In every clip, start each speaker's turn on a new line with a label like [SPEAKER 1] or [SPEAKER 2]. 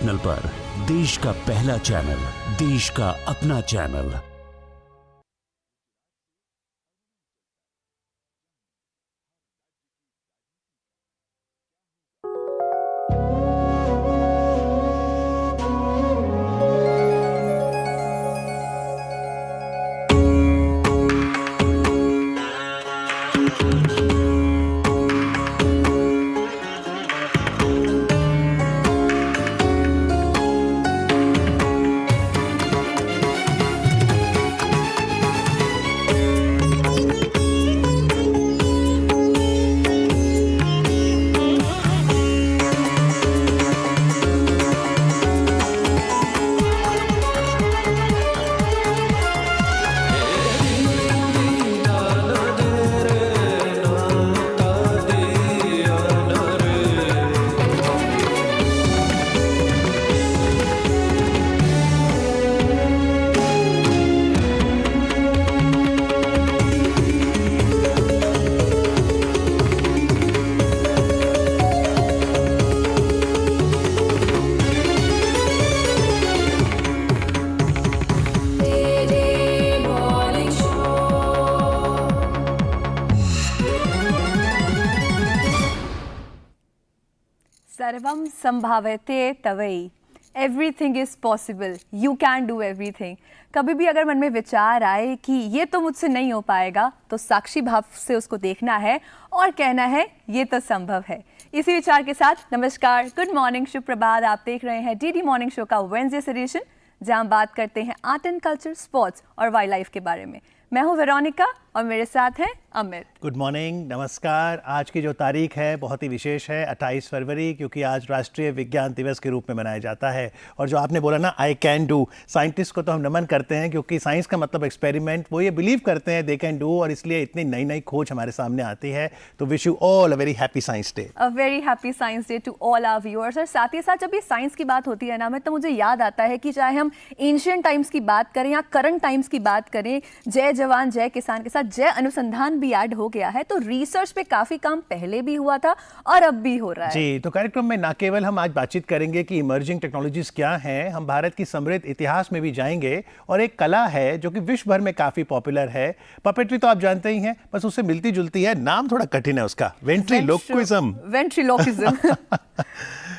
[SPEAKER 1] Channel पर, देश का पहला चैनल, देश का अपना चैनल।
[SPEAKER 2] सर्वम संभाव्यते तवई, everything is possible, you can do everything. कभी भी अगर मन में विचार आए कि ये तो मुझसे नहीं हो पाएगा, तो साक्षी भाव से उसको देखना है और कहना है ये तो संभव है। इसी विचार के साथ नमस्कार, गुड मॉर्निंग, शुभ प्रभात। आप देख रहे हैं डीडी मॉर्निंग शो का वेडनेसडे एडिशन, जहां हम बात करते हैं आर्ट एंड कल्चर, स्पोर्ट्स और वाइल्ड लाइफ के बारे में। मैं हूं वेरोनिका और मेरे साथ हैं अमित।
[SPEAKER 3] गुड मॉर्निंग, नमस्कार। आज की जो तारीख है बहुत ही विशेष है, 28 फरवरी, क्योंकि आज राष्ट्रीय विज्ञान दिवस के रूप में मनाया जाता है। और जो आपने बोला ना, आई कैन डू, साइंटिस्ट को तो हम नमन करते हैं, क्योंकि साइंस का मतलब एक्सपेरिमेंट। वो ये बिलीव करते हैं दे कैन डू, और इसलिए इतनी नई नई खोज हमारे सामने आती है। तो wish you all a very happy science day.
[SPEAKER 2] A very happy science day to all our viewers. और साथ ही साथ जब भी साइंस की बात होती है ना, मैं तो मुझे याद आता है कि चाहे हम एंशिएंट टाइम्स की बात करें या करंट टाइम्स की बात करें, जय जवान जय किसान के साथ जय अनुसंधान भी ऐड हो गया है। तो रिसर्च पे काफी काम पहले भी हुआ था और अब भी हो रहा है
[SPEAKER 3] जी। तो कार्यक्रम में ना केवल हम आज बातचीत करेंगे कि इमर्जिंग टेक्नोलॉजीज क्या हैं, हम भारत की समृद्ध इतिहास में भी जाएंगे। और एक कला है जो कि विश्व भर में काफी पॉपुलर है, पपेट्री तो आप जानते ही हैं, बस उससे मिलती जुलती है, नाम थोड़ा कठिन है उसका, वेंट्रीलोक्विज्म।
[SPEAKER 2] वेंट्रीलोक्विज्म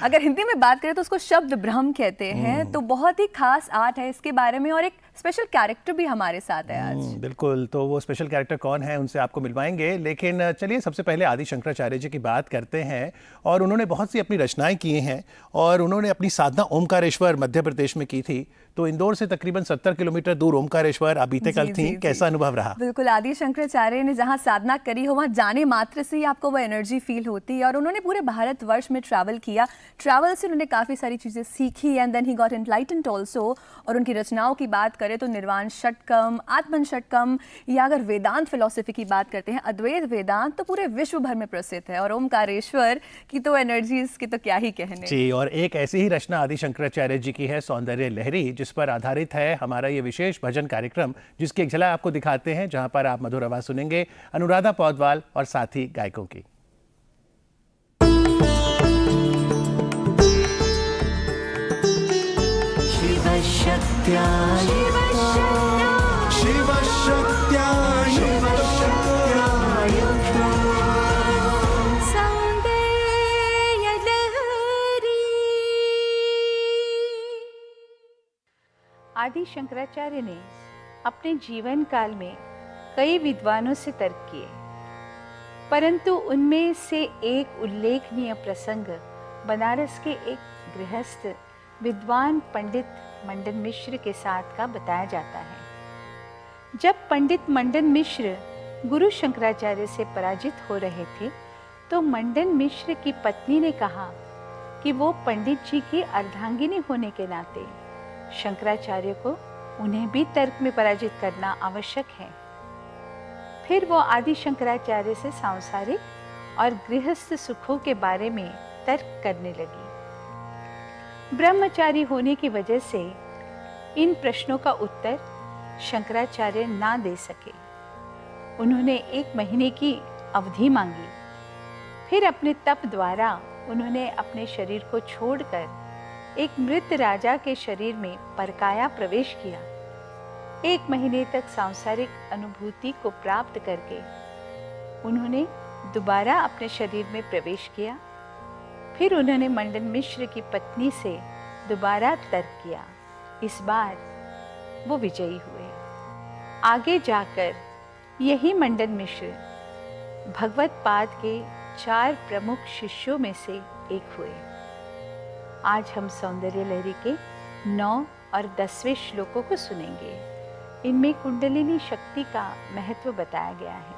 [SPEAKER 2] अगर हिंदी में बात करें तो उसको शब्द ब्रह्म कहते हैं। तो बहुत ही खास आर्ट है इसके बारे में, और एक स्पेशल कैरेक्टर भी हमारे साथ है आज।
[SPEAKER 3] बिल्कुल, तो वो स्पेशल कैरेक्टर कौन है उनसे आपको मिलवाएंगे। लेकिन चलिए सबसे पहले आदि शंकराचार्य जी की बात करते हैं। और उन्होंने बहुत सी अपनी रचनाएं की हैं, और उन्होंने अपनी साधना ओमकारेश्वर मध्य प्रदेश में की थी। तो इंदौर से तकरीबन 70 किलोमीटर दूर ओमकारेश्वर आप बीते कल थी, कैसा अनुभव रहा?
[SPEAKER 2] बिल्कुल, आदि शंकराचार्य ने जहां साधना करी हो, वहां जाने मात्र से ही आपको वो एनर्जी फील होती है। और उन्होंने पूरे भारतवर्ष में ट्रैवल किया, ट्रैवल से उन्होंने काफी सारी चीजें सीखी, and then he got enlightened also. और उनकी रचनाओं की बात करें तो निर्वाण षटकम, आत्मन षटकम, या अगर वेदांत फिलॉसफी की बात करते हैं, अद्वैत वेदांत, तो पूरे विश्व भर में प्रसिद्ध है। और ओमकारेश्वर की तो एनर्जीज की तो क्या ही कहने
[SPEAKER 3] जी। और एक ऐसी ही रचना आदि शंकराचार्य जी की है, सौंदर्य लहरी, जिस पर आधारित है हमारा ये विशेष भजन कार्यक्रम, जिसकी एक झलक आपको दिखाते हैं, जहां पर आप मधुर आवाज सुनेंगे अनुराधा पौडवाल और साथी गायकों की।
[SPEAKER 4] आदि शंकराचार्य ने अपने जीवन काल में कई विद्वानों से तर्क किए, परंतु उनमें से एक उल्लेखनीय प्रसंग बनारस के एक गृहस्थ विद्वान पंडित मंडन मिश्र के साथ का बताया जाता है। जब पंडित मंडन मिश्र गुरु शंकराचार्य से पराजित हो रहे थे, तो मंडन मिश्र की पत्नी ने कहा कि वो पंडित जी की अर्धांगिनी होने के नाते शंकराचार्य को उन्हें भी तर्क में पराजित करना आवश्यक है। फिर वो आदि शंकराचार्य से सांसारिक और गृहस्थ सुखों के बारे में तर्क करने लगी। ब्रह्मचारी होने की वजह से इन प्रश्नों का उत्तर शंकराचार्य ना दे सके। उन्होंने 1 महीने की अवधि मांगी। फिर अपने तप द्वारा उन्होंने अपने शरीर को छोड़कर एक मृत राजा के शरीर में परकाया प्रवेश किया। 1 महीने तक सांसारिक अनुभूति को प्राप्त करके उन्होंने दोबारा अपने शरीर में प्रवेश किया। फिर उन्होंने मंडन मिश्र की पत्नी से दोबारा तर्क किया। इस बार वो विजयी हुए। आगे जाकर यही मंडन मिश्र भगवत पाद के 4 प्रमुख शिष्यों में से एक हुए। आज हम सौंदर्य लहरी के 9 और 10वें श्लोकों को सुनेंगे। इनमें कुंडलिनी शक्ति का महत्व बताया गया है।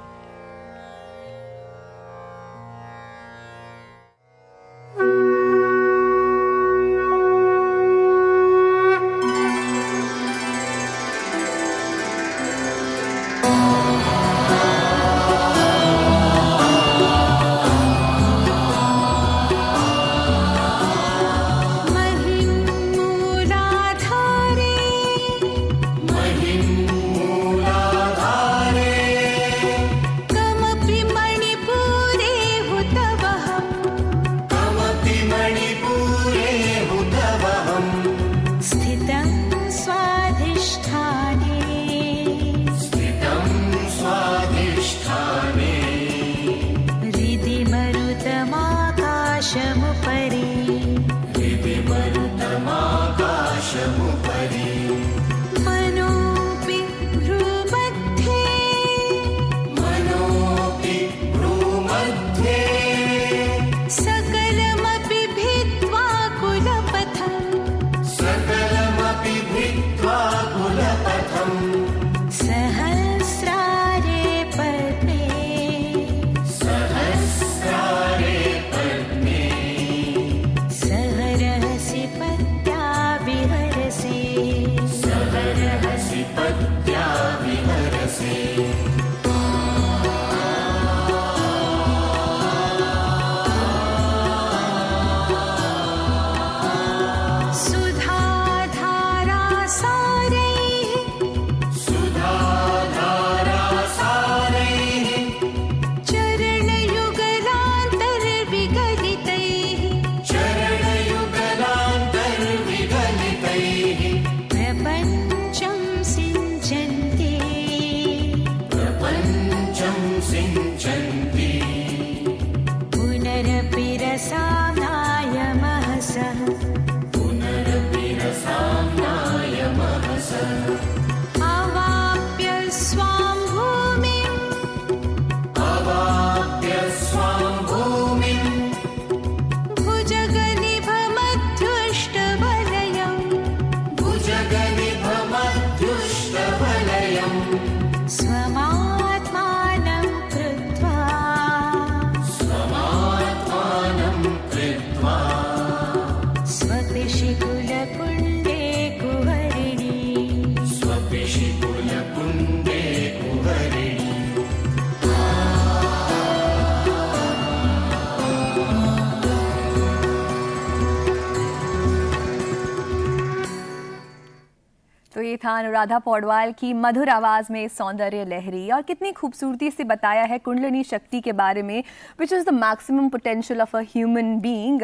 [SPEAKER 2] ये था अनुराधा पौडवाल की मधुर आवाज़ में सौंदर्य लहरी, और कितनी खूबसूरती से बताया है कुंडलिनी शक्ति के बारे में, which is the maximum potential of a human being.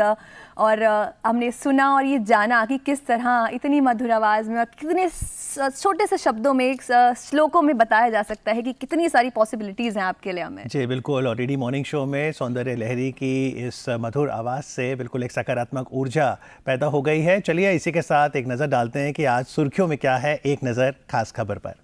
[SPEAKER 2] और हमने सुना और ये जाना कि किस तरह इतनी मधुर आवाज़ में और कितने छोटे से शब्दों में, श्लोकों में बताया जा सकता है कि कितनी सारी पॉसिबिलिटीज़ हैं आपके लिए हमें।
[SPEAKER 3] जी बिल्कुल, और डीडी मॉर्निंग शो में सौंदर्य लहरी की इस मधुर आवाज़ से बिल्कुल एक सकारात्मक ऊर्जा पैदा हो गई है। चलिए इसी के साथ एक नज़र डालते हैं कि आज सुर्खियों में क्या है, एक नज़र खास खबर पर।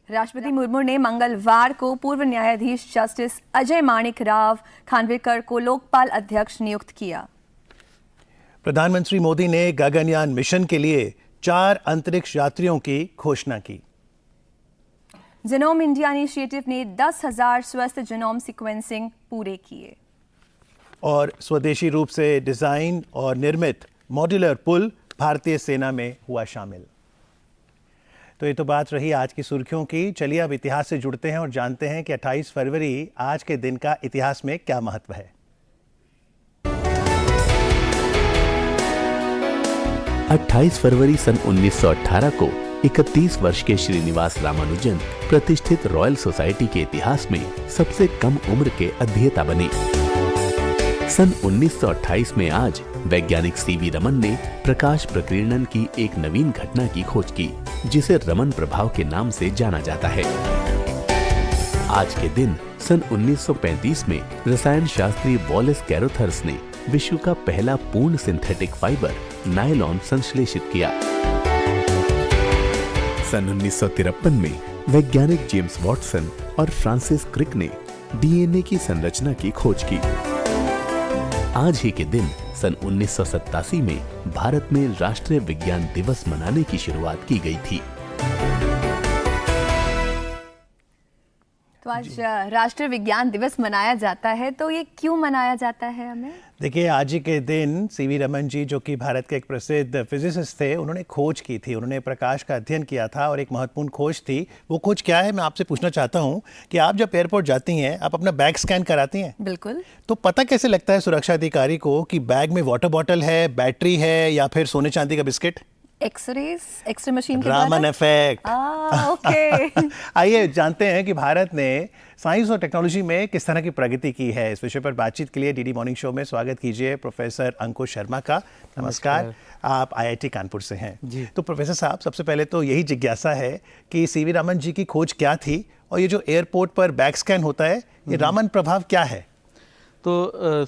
[SPEAKER 2] राष्ट्रपति मुर्मू ने मंगलवार को पूर्व न्यायाधीश जस्टिस अजय माणिक राव खानविलकर को लोकपाल अध्यक्ष नियुक्त किया।
[SPEAKER 3] प्रधानमंत्री मोदी ने गगनयान मिशन के लिए 4 अंतरिक्ष यात्रियों की घोषणा की।
[SPEAKER 2] जीनोम इंडिया इनिशिएटिव ने 10,000 स्वस्थ जीनोम सीक्वेंसिंग पूरे किए।
[SPEAKER 3] और स्वदेशी रूप से डिजाइन और निर्मित मॉड्यूलर पुल भारतीय सेना में हुआ शामिल। तो ये तो बात रही आज की सुर्खियों की। चलिए अब इतिहास से जुड़ते हैं और जानते हैं कि 28 फरवरी आज के दिन का इतिहास में क्या महत्व है।
[SPEAKER 5] 28 फरवरी सन 1918 को 31 वर्ष के श्रीनिवास रामानुजन प्रतिष्ठित रॉयल सोसाइटी के इतिहास में सबसे कम उम्र के अध्येता बने। सन 1928 में आज वैज्ञानिक सीवी रमन ने प्रकाश प्रकीर्णन की एक नवीन घटना की खोज की, जिसे रमन प्रभाव के नाम से जाना जाता है। आज के दिन सन 1935 में रसायन शास्त्री वॉलेस कैरोथर्स ने विश्व का पहला पूर्ण सिंथेटिक फाइबर नायलॉन संश्लेषित किया। सन 1953 में वैज्ञानिक जेम्स वॉटसन और फ्रांसिस क्रिक ने डीएनए की संरचना की खोज की। आज ही के दिन सन 1987 में भारत में राष्ट्रीय विज्ञान दिवस मनाने की शुरुआत की गई थी।
[SPEAKER 2] तो आज राष्ट्रीय विज्ञान दिवस मनाया जाता है, तो ये क्यों मनाया जाता है हमें?
[SPEAKER 3] देखिए, आज ही के दिन सीवी रमन जी, जो कि भारत के एक प्रसिद्ध फिजिसिस्ट थे, उन्होंने खोज की थी। उन्होंने प्रकाश का अध्ययन किया था और एक महत्वपूर्ण खोज थी। वो खोज क्या है, मैं आपसे पूछना चाहता हूँ कि आप जब एयरपोर्ट जाती हैं, आप अपना बैग स्कैन कराती हैं?
[SPEAKER 2] बिल्कुल।
[SPEAKER 3] तो पता कैसे लगता है सुरक्षा अधिकारी को कि बैग में वाटर बॉटल है, बैटरी है या फिर सोने चांदी का बिस्किट?
[SPEAKER 2] एक्सरे मशीन के
[SPEAKER 3] रामन इफेक्ट।
[SPEAKER 2] ओके।
[SPEAKER 3] आइए जानते हैं कि भारत ने साइंस और टेक्नोलॉजी में किस तरह की प्रगति की है। इस विषय पर बातचीत के लिए डीडी मॉर्निंग शो में स्वागत कीजिए प्रोफेसर अंकुश शर्मा का। नमस्कार। आप आईआईटी कानपुर से हैं जी। तो प्रोफेसर साहब, सबसे पहले तो यही जिज्ञासा है कि सीवी रमन जी की खोज क्या थी, और ये जो एयरपोर्ट पर बैग स्कैन होता है, ये रामन प्रभाव क्या है?
[SPEAKER 6] तो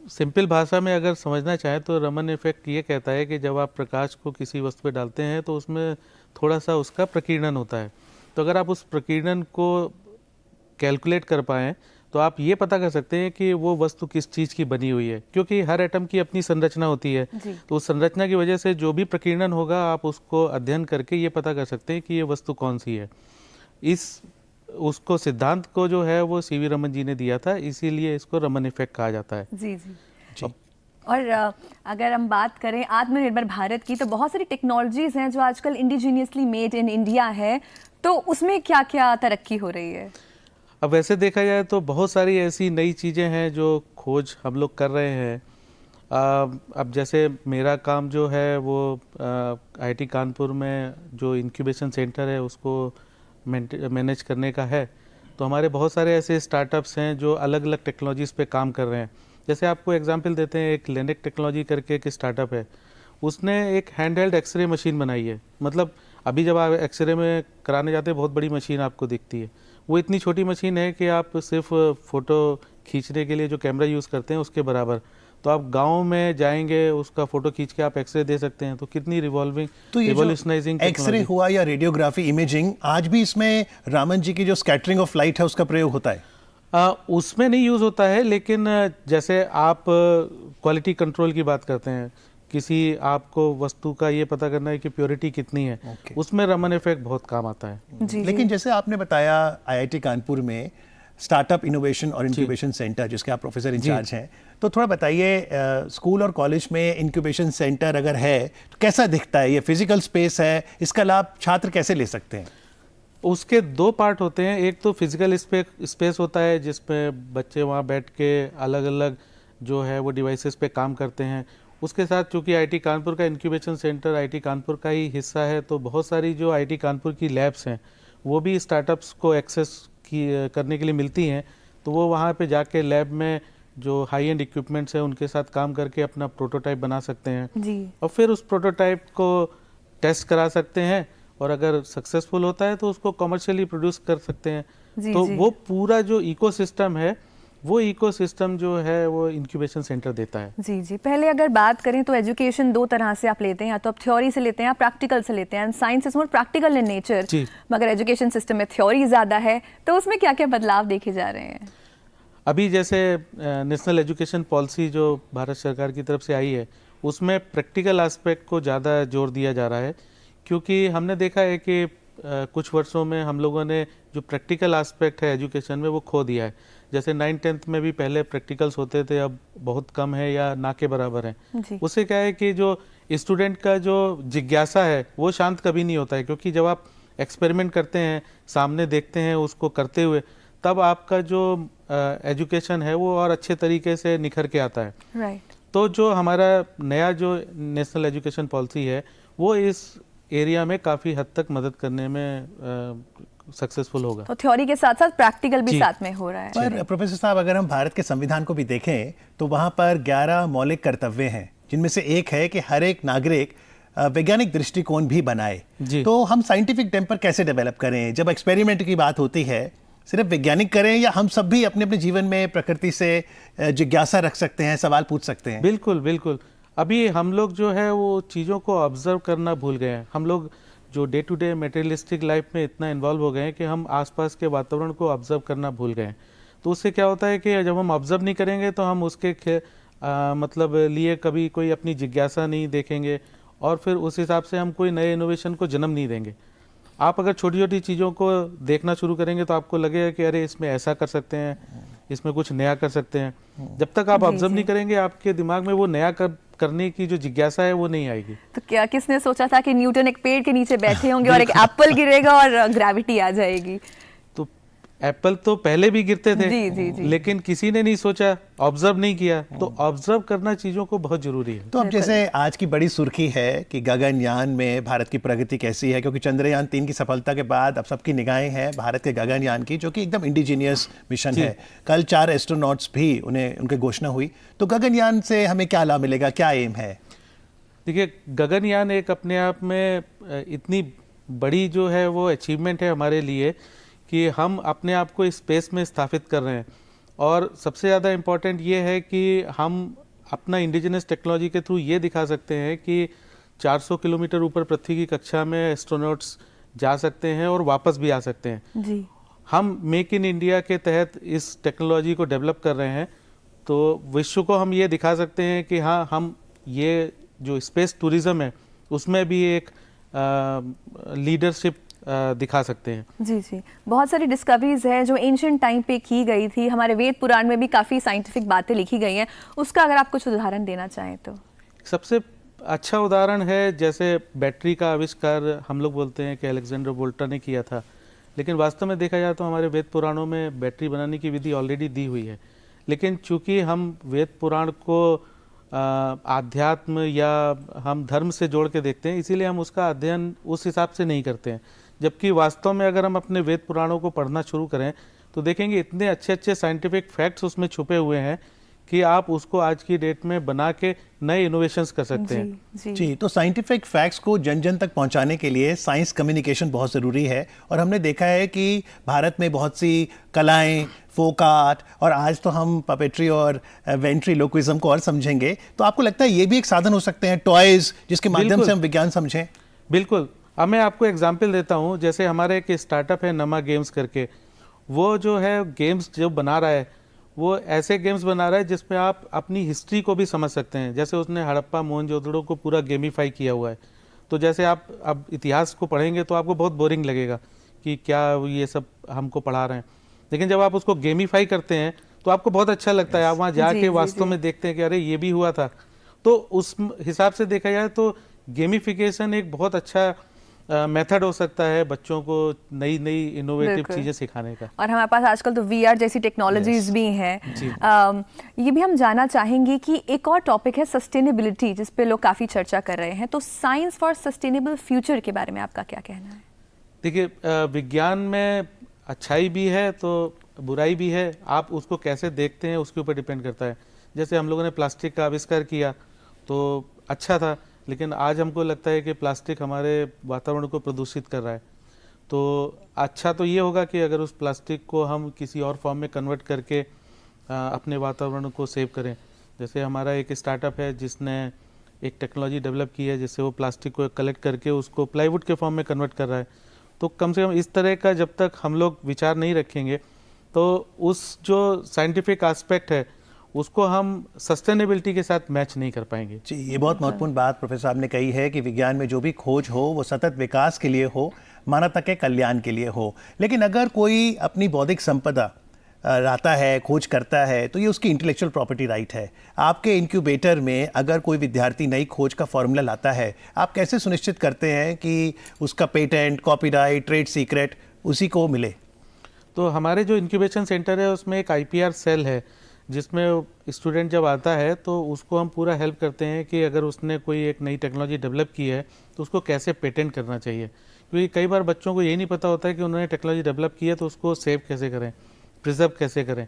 [SPEAKER 6] सिंपल भाषा में अगर समझना चाहें तो रमन इफेक्ट ये कहता है कि जब आप प्रकाश को किसी वस्तु पे डालते हैं तो उसमें थोड़ा सा उसका प्रकीर्णन होता है। तो अगर आप उस प्रकीर्णन को कैलकुलेट कर पाएँ तो आप ये पता कर सकते हैं कि वो वस्तु किस चीज़ की बनी हुई है, क्योंकि हर एटम की अपनी संरचना होती है। तो उस संरचना की वजह से जो भी प्रकीर्णन होगा, आप उसको अध्ययन करके ये पता कर सकते हैं कि ये वस्तु कौन सी है। उसको सिद्धांत को जो है वो सीवी रमन जी ने दिया था, इसीलिए इसको रमन इफेक्ट कहा जाता है।
[SPEAKER 2] जी जी जी। और अगर हम बात करें आत्मनिर्भर भारत की, तो बहुत सारी टेक्नोलॉजीज हैं जो आजकल इंडिजीनियसली मेड इन इंडिया है, तो उसमें क्या क्या तरक्की हो रही है?
[SPEAKER 6] अब वैसे देखा जाए तो बहुत सारी ऐसी नई चीज़ें हैं जो खोज हम लोग कर रहे हैं। अब जैसे मेरा काम जो है वो आईआईटी कानपुर में जो इंक्यूबेशन सेंटर है उसको मैनेज करने का है। तो हमारे बहुत सारे ऐसे स्टार्टअप्स हैं जो अलग अलग टेक्नोलॉजीज़ पे काम कर रहे हैं। जैसे आपको एग्जांपल देते हैं, एक लेनेक टेक्नोलॉजी करके एक स्टार्टअप है, उसने एक हैंडहेल्ड एक्सरे मशीन बनाई है। मतलब अभी जब आप एक्सरे में कराने जाते हैं, बहुत बड़ी मशीन आपको दिखती है, वो इतनी छोटी मशीन है कि आप सिर्फ फ़ोटो खींचने के लिए जो कैमरा यूज़ करते हैं उसके बराबर। तो आप गांव में जाएंगे, उसका फोटो खींच के आप एक्सरे दे सकते हैं। तो कितनी रिवॉल्यूशनाइजिंग
[SPEAKER 3] एक्सरे हुआ या रेडियोग्राफी इमेजिंग, आज भी इसमें रामन जी की जो स्कैटरिंग ऑफ लाइट है उसका प्रयोग होता है?
[SPEAKER 6] उसमें नहीं यूज़ होता है, लेकिन जैसे आप क्वालिटी कंट्रोल की बात करते हैं, किसी आपको वस्तु का ये पता करना है कि प्योरिटी कितनी है, उसमें रमन इफेक्ट बहुत काम आता है।
[SPEAKER 3] लेकिन जैसे आपने बताया आईआईटी कानपुर में स्टार्टअप इनोवेशन और इंक्यूबेशन सेंटर, जिसके आप प्रोफेसर इंचार्ज हैं, तो थोड़ा बताइए, स्कूल और कॉलेज में इंक्यूबेशन सेंटर अगर है तो कैसा दिखता है? ये फिजिकल स्पेस है, इसका लाभ छात्र कैसे ले सकते हैं?
[SPEAKER 6] उसके दो पार्ट होते हैं। एक तो फिजिकल स्पेस होता है जिसमें बच्चे वहाँ बैठ के अलग अलग जो है वो डिवाइसेस पे काम करते हैं। उसके साथ चूँकि आईआईटी कानपुर का इंक्यूबेशन सेंटर आईआईटी कानपुर का ही हिस्सा है, तो बहुत सारी जो आईआईटी कानपुर की लैब्स हैं वो भी स्टार्टअप्स को एक्सेस करने के लिए मिलती हैं। तो वो वहाँ पे जाके लैब में जो हाई एंड इक्विपमेंट्स हैं उनके साथ काम करके अपना प्रोटोटाइप बना सकते हैं
[SPEAKER 2] जी।
[SPEAKER 6] और फिर उस प्रोटोटाइप को टेस्ट करा सकते हैं, और अगर सक्सेसफुल होता है तो उसको कमर्शियली प्रोड्यूस कर सकते हैं। तो वो पूरा जो इकोसिस्टम है, वो इकोसिस्टम जो है वो इंक्यूबेशन सेंटर देता है।
[SPEAKER 2] जी जी। पहले अगर बात करें तो एजुकेशन दो तरह से आप लेते हैं, या तो आप थ्योरी से लेते हैं या प्रैक्टिकल से लेते हैं। Science is more practical in nature, मगर एजुकेशन सिस्टम में थ्योरी ज़्यादा है, तो उसमें क्या क्या बदलाव देखे जा रहे हैं?
[SPEAKER 6] अभी जैसे नेशनल एजुकेशन पॉलिसी जो भारत सरकार की तरफ से आई है, उसमें प्रैक्टिकल एस्पेक्ट को ज़्यादा जोर दिया जा रहा है, क्योंकि हमने देखा है कि कुछ वर्षों में हम लोगों ने जो प्रैक्टिकल एस्पेक्ट है एजुकेशन में वो खो दिया है। जैसे 9th-10th में भी पहले प्रैक्टिकल्स होते थे, अब बहुत कम है या ना के बराबर है। उससे क्या है कि जो स्टूडेंट का जो जिज्ञासा है वो शांत कभी नहीं होता है, क्योंकि जब आप एक्सपेरिमेंट करते हैं, सामने देखते हैं उसको करते हुए, तब आपका जो एजुकेशन है वो और अच्छे तरीके से निखर के आता है।
[SPEAKER 2] राइट।
[SPEAKER 6] तो जो हमारा नया जो नेशनल एजुकेशन पॉलिसी है वो इस एरिया में काफ़ी हद तक मदद करने में सक्सेसफुल होगा।
[SPEAKER 2] तो थ्योरी के साथ साथ प्रैक्टिकल भी
[SPEAKER 6] जी।
[SPEAKER 2] साथ में हो रहा है।
[SPEAKER 3] पर प्रोफेसर साहब, अगर हम भारत के संविधान को भी देखें तो वहाँ पर 11 मौलिक कर्तव्य हैं, जिनमें से एक है कि हर एक नागरिक वैज्ञानिक दृष्टिकोण भी बनाए।
[SPEAKER 6] जी।
[SPEAKER 3] तो हम साइंटिफिक टेम्पर कैसे डेवलप करें? जब एक्सपेरिमेंट की बात होती है, सिर्फ वैज्ञानिक करें या हम सब भी अपने अपने जीवन में प्रकृति से जिज्ञासा रख सकते हैं, सवाल पूछ सकते हैं?
[SPEAKER 6] बिल्कुल बिल्कुल। अभी हम लोग जो है वो चीज़ों को ऑब्जर्व करना भूल गए हैं। हम लोग जो day to day materialistic life में इतना इन्वॉल्व हो गए हैं कि हम आसपास के वातावरण को ऑब्जर्व करना भूल गए हैं। तो उससे क्या होता है कि जब हम ऑब्जर्व नहीं करेंगे तो हम उसके मतलब लिए कभी कोई अपनी जिज्ञासा नहीं देखेंगे और फिर उस हिसाब से हम कोई नए इनोवेशन को जन्म नहीं देंगे। आप अगर छोटी छोटी चीज़ों को देखना शुरू करेंगे तो आपको लगेगा कि अरे इसमें ऐसा कर सकते हैं, इसमें कुछ नया कर सकते हैं। जब तक आप ऑब्जर्व नहीं करेंगे आपके दिमाग में वो नया करने की जो जिज्ञासा है वो नहीं आएगी।
[SPEAKER 2] तो क्या किसने सोचा था कि न्यूटन एक पेड़ के नीचे बैठे होंगे और एक एप्पल गिरेगा और ग्रेविटी आ जाएगी?
[SPEAKER 6] तो एप्पल तो पहले भी गिरते थे,
[SPEAKER 2] जी, जी, जी।
[SPEAKER 6] लेकिन किसी ने नहीं सोचा, ऑब्जर्व नहीं किया। तो ऑब्जर्व करना चीज़ों को बहुत जरूरी है।
[SPEAKER 3] तो अब जैसे आज की बड़ी सुर्खी है कि गगनयान में भारत की प्रगति कैसी है, क्योंकि चंद्रयान 3 की सफलता के बाद अब सबकी निगाहें हैं भारत के गगनयान की, जो कि एकदम इंडिजीनियस मिशन है। कल 4 एस्ट्रोनॉट्स भी उनके घोषणा हुई। तो गगनयान से हमें क्या लाभ मिलेगा, क्या एम है?
[SPEAKER 6] देखिए, गगनयान एक अपने आप में इतनी बड़ी जो है वो अचीवमेंट है हमारे लिए कि हम अपने आप को स्पेस में स्थापित कर रहे हैं। और सबसे ज़्यादा इम्पॉर्टेंट ये है कि हम अपना इंडिजिनस टेक्नोलॉजी के थ्रू ये दिखा सकते हैं कि 400 किलोमीटर ऊपर पृथ्वी की कक्षा में एस्ट्रोनॉट्स जा सकते हैं और वापस भी आ सकते हैं।
[SPEAKER 2] जी।
[SPEAKER 6] हम मेक इन इंडिया के तहत इस टेक्नोलॉजी को डेवलप कर रहे हैं, तो विश्व को हम ये दिखा सकते हैं कि हाँ, हम ये जो स्पेस टूरिज्म है उसमें भी एक लीडरशिप दिखा सकते हैं।
[SPEAKER 2] जी जी, बहुत सारी डिस्कवरीज है जो एंशिएंट टाइम पे की गई थी। हमारे वेद पुराण में भी काफ़ी साइंटिफिक बातें लिखी गई हैं। उसका अगर आप कुछ उदाहरण देना चाहें तो?
[SPEAKER 6] सबसे अच्छा उदाहरण है जैसे बैटरी का आविष्कार हम लोग बोलते हैं कि अलेक्जेंडर वोल्टा ने किया था, लेकिन वास्तव में देखा जाए तो हमारे वेद पुराणों में बैटरी बनाने की विधि ऑलरेडी दी हुई है। लेकिन चूंकि हम वेद पुराण को आध्यात्म या हम धर्म से जोड़ के देखते हैं, इसीलिए हम उसका अध्ययन उस हिसाब से नहीं करते हैं। जबकि वास्तव में अगर हम अपने वेद पुराणों को पढ़ना शुरू करें तो देखेंगे इतने अच्छे अच्छे साइंटिफिक फैक्ट्स उसमें छुपे हुए हैं कि आप उसको आज की डेट में बना के नए इनोवेशंस कर सकते हैं।
[SPEAKER 3] जी, तो साइंटिफिक फैक्ट्स को जन जन तक पहुंचाने के लिए साइंस कम्युनिकेशन बहुत ज़रूरी है। और हमने देखा है कि भारत में बहुत सी कलाएं, फोक आर्ट, और आज तो हम पपेट्री और वेंट्रीलोक्विज्म को और समझेंगे। तो आपको लगता है ये भी एक साधन हो सकते हैं, टॉयज जिसके माध्यम से हम विज्ञान समझें?
[SPEAKER 6] बिल्कुल। अब मैं आपको एग्जाम्पल देता हूँ। जैसे हमारे एक स्टार्टअप है नमा गेम्स करके, वो जो है गेम्स जो बना रहा है वो ऐसे गेम्स बना रहा है जिसमें आप अपनी हिस्ट्री को भी समझ सकते हैं। जैसे उसने हड़प्पा मोहनजोदड़ो को पूरा गेमीफाई किया हुआ है। तो जैसे आप अब इतिहास को पढ़ेंगे तो आपको बहुत बोरिंग लगेगा कि क्या ये सब हमको पढ़ा रहे हैं, लेकिन जब आप उसको गेमीफाई करते हैं तो आपको बहुत अच्छा लगता है। आप वहाँ जाके वास्तव में देखते हैं कि अरे ये भी हुआ था। तो उस हिसाब से देखा जाए तो गेमिफिकेशन एक बहुत अच्छा मेथड हो सकता है बच्चों को नई नई इनोवेटिव चीजें सिखाने का।
[SPEAKER 2] और हमारे पास आजकल तो VR जैसी टेक्नोलॉजीज भी हैं। ये भी हम जानना चाहेंगे कि एक और टॉपिक है सस्टेनेबिलिटी, जिस पे लोग काफ़ी चर्चा कर रहे हैं। तो साइंस फॉर सस्टेनेबल फ्यूचर के बारे में आपका क्या कहना है?
[SPEAKER 6] देखिए, विज्ञान में अच्छाई भी है तो बुराई भी है। आप उसको कैसे देखते हैं उसके ऊपर डिपेंड करता है। जैसे हम लोगों ने प्लास्टिक का आविष्कार किया तो अच्छा था, लेकिन आज हमको लगता है कि प्लास्टिक हमारे वातावरण को प्रदूषित कर रहा है। तो अच्छा तो ये होगा कि अगर उस प्लास्टिक को हम किसी और फॉर्म में कन्वर्ट करके अपने वातावरण को सेव करें। जैसे हमारा एक स्टार्टअप है जिसने एक टेक्नोलॉजी डेवलप की है जिससे वो प्लास्टिक को कलेक्ट करके उसको प्लाईवुड के फॉर्म में कन्वर्ट कर रहा है। तो कम से कम इस तरह का जब तक हम लोग विचार नहीं रखेंगे तो उस जो साइंटिफिक एस्पेक्ट है उसको हम सस्टेनेबिलिटी के साथ मैच नहीं कर पाएंगे।
[SPEAKER 3] जी, ये बहुत महत्वपूर्ण बात प्रोफेसर साहब ने कही है कि विज्ञान में जो भी खोज हो वो सतत विकास के लिए हो, मानवता के कल्याण के लिए हो। लेकिन अगर कोई अपनी बौद्धिक संपदा लाता है, खोज करता है, तो ये उसकी इंटेलेक्चुअल प्रॉपर्टी राइट है। आपके इंक्यूबेटर में अगर कोई विद्यार्थी नई खोज का फॉर्मूला लाता है, आप कैसे सुनिश्चित करते हैं कि उसका पेटेंट, कॉपीराइट, ट्रेड सीक्रेट उसी को मिले?
[SPEAKER 6] तो हमारे जो इंक्यूबेशन सेंटर है उसमें एक IPR सेल है जिसमें स्टूडेंट जब आता है तो उसको हम पूरा हेल्प करते हैं कि अगर उसने कोई एक नई टेक्नोलॉजी डेवलप की है तो उसको कैसे पेटेंट करना चाहिए, क्योंकि कई बार बच्चों को यही नहीं पता होता है कि उन्होंने टेक्नोलॉजी डेवलप की है तो उसको सेव कैसे करें, प्रिजर्व कैसे करें।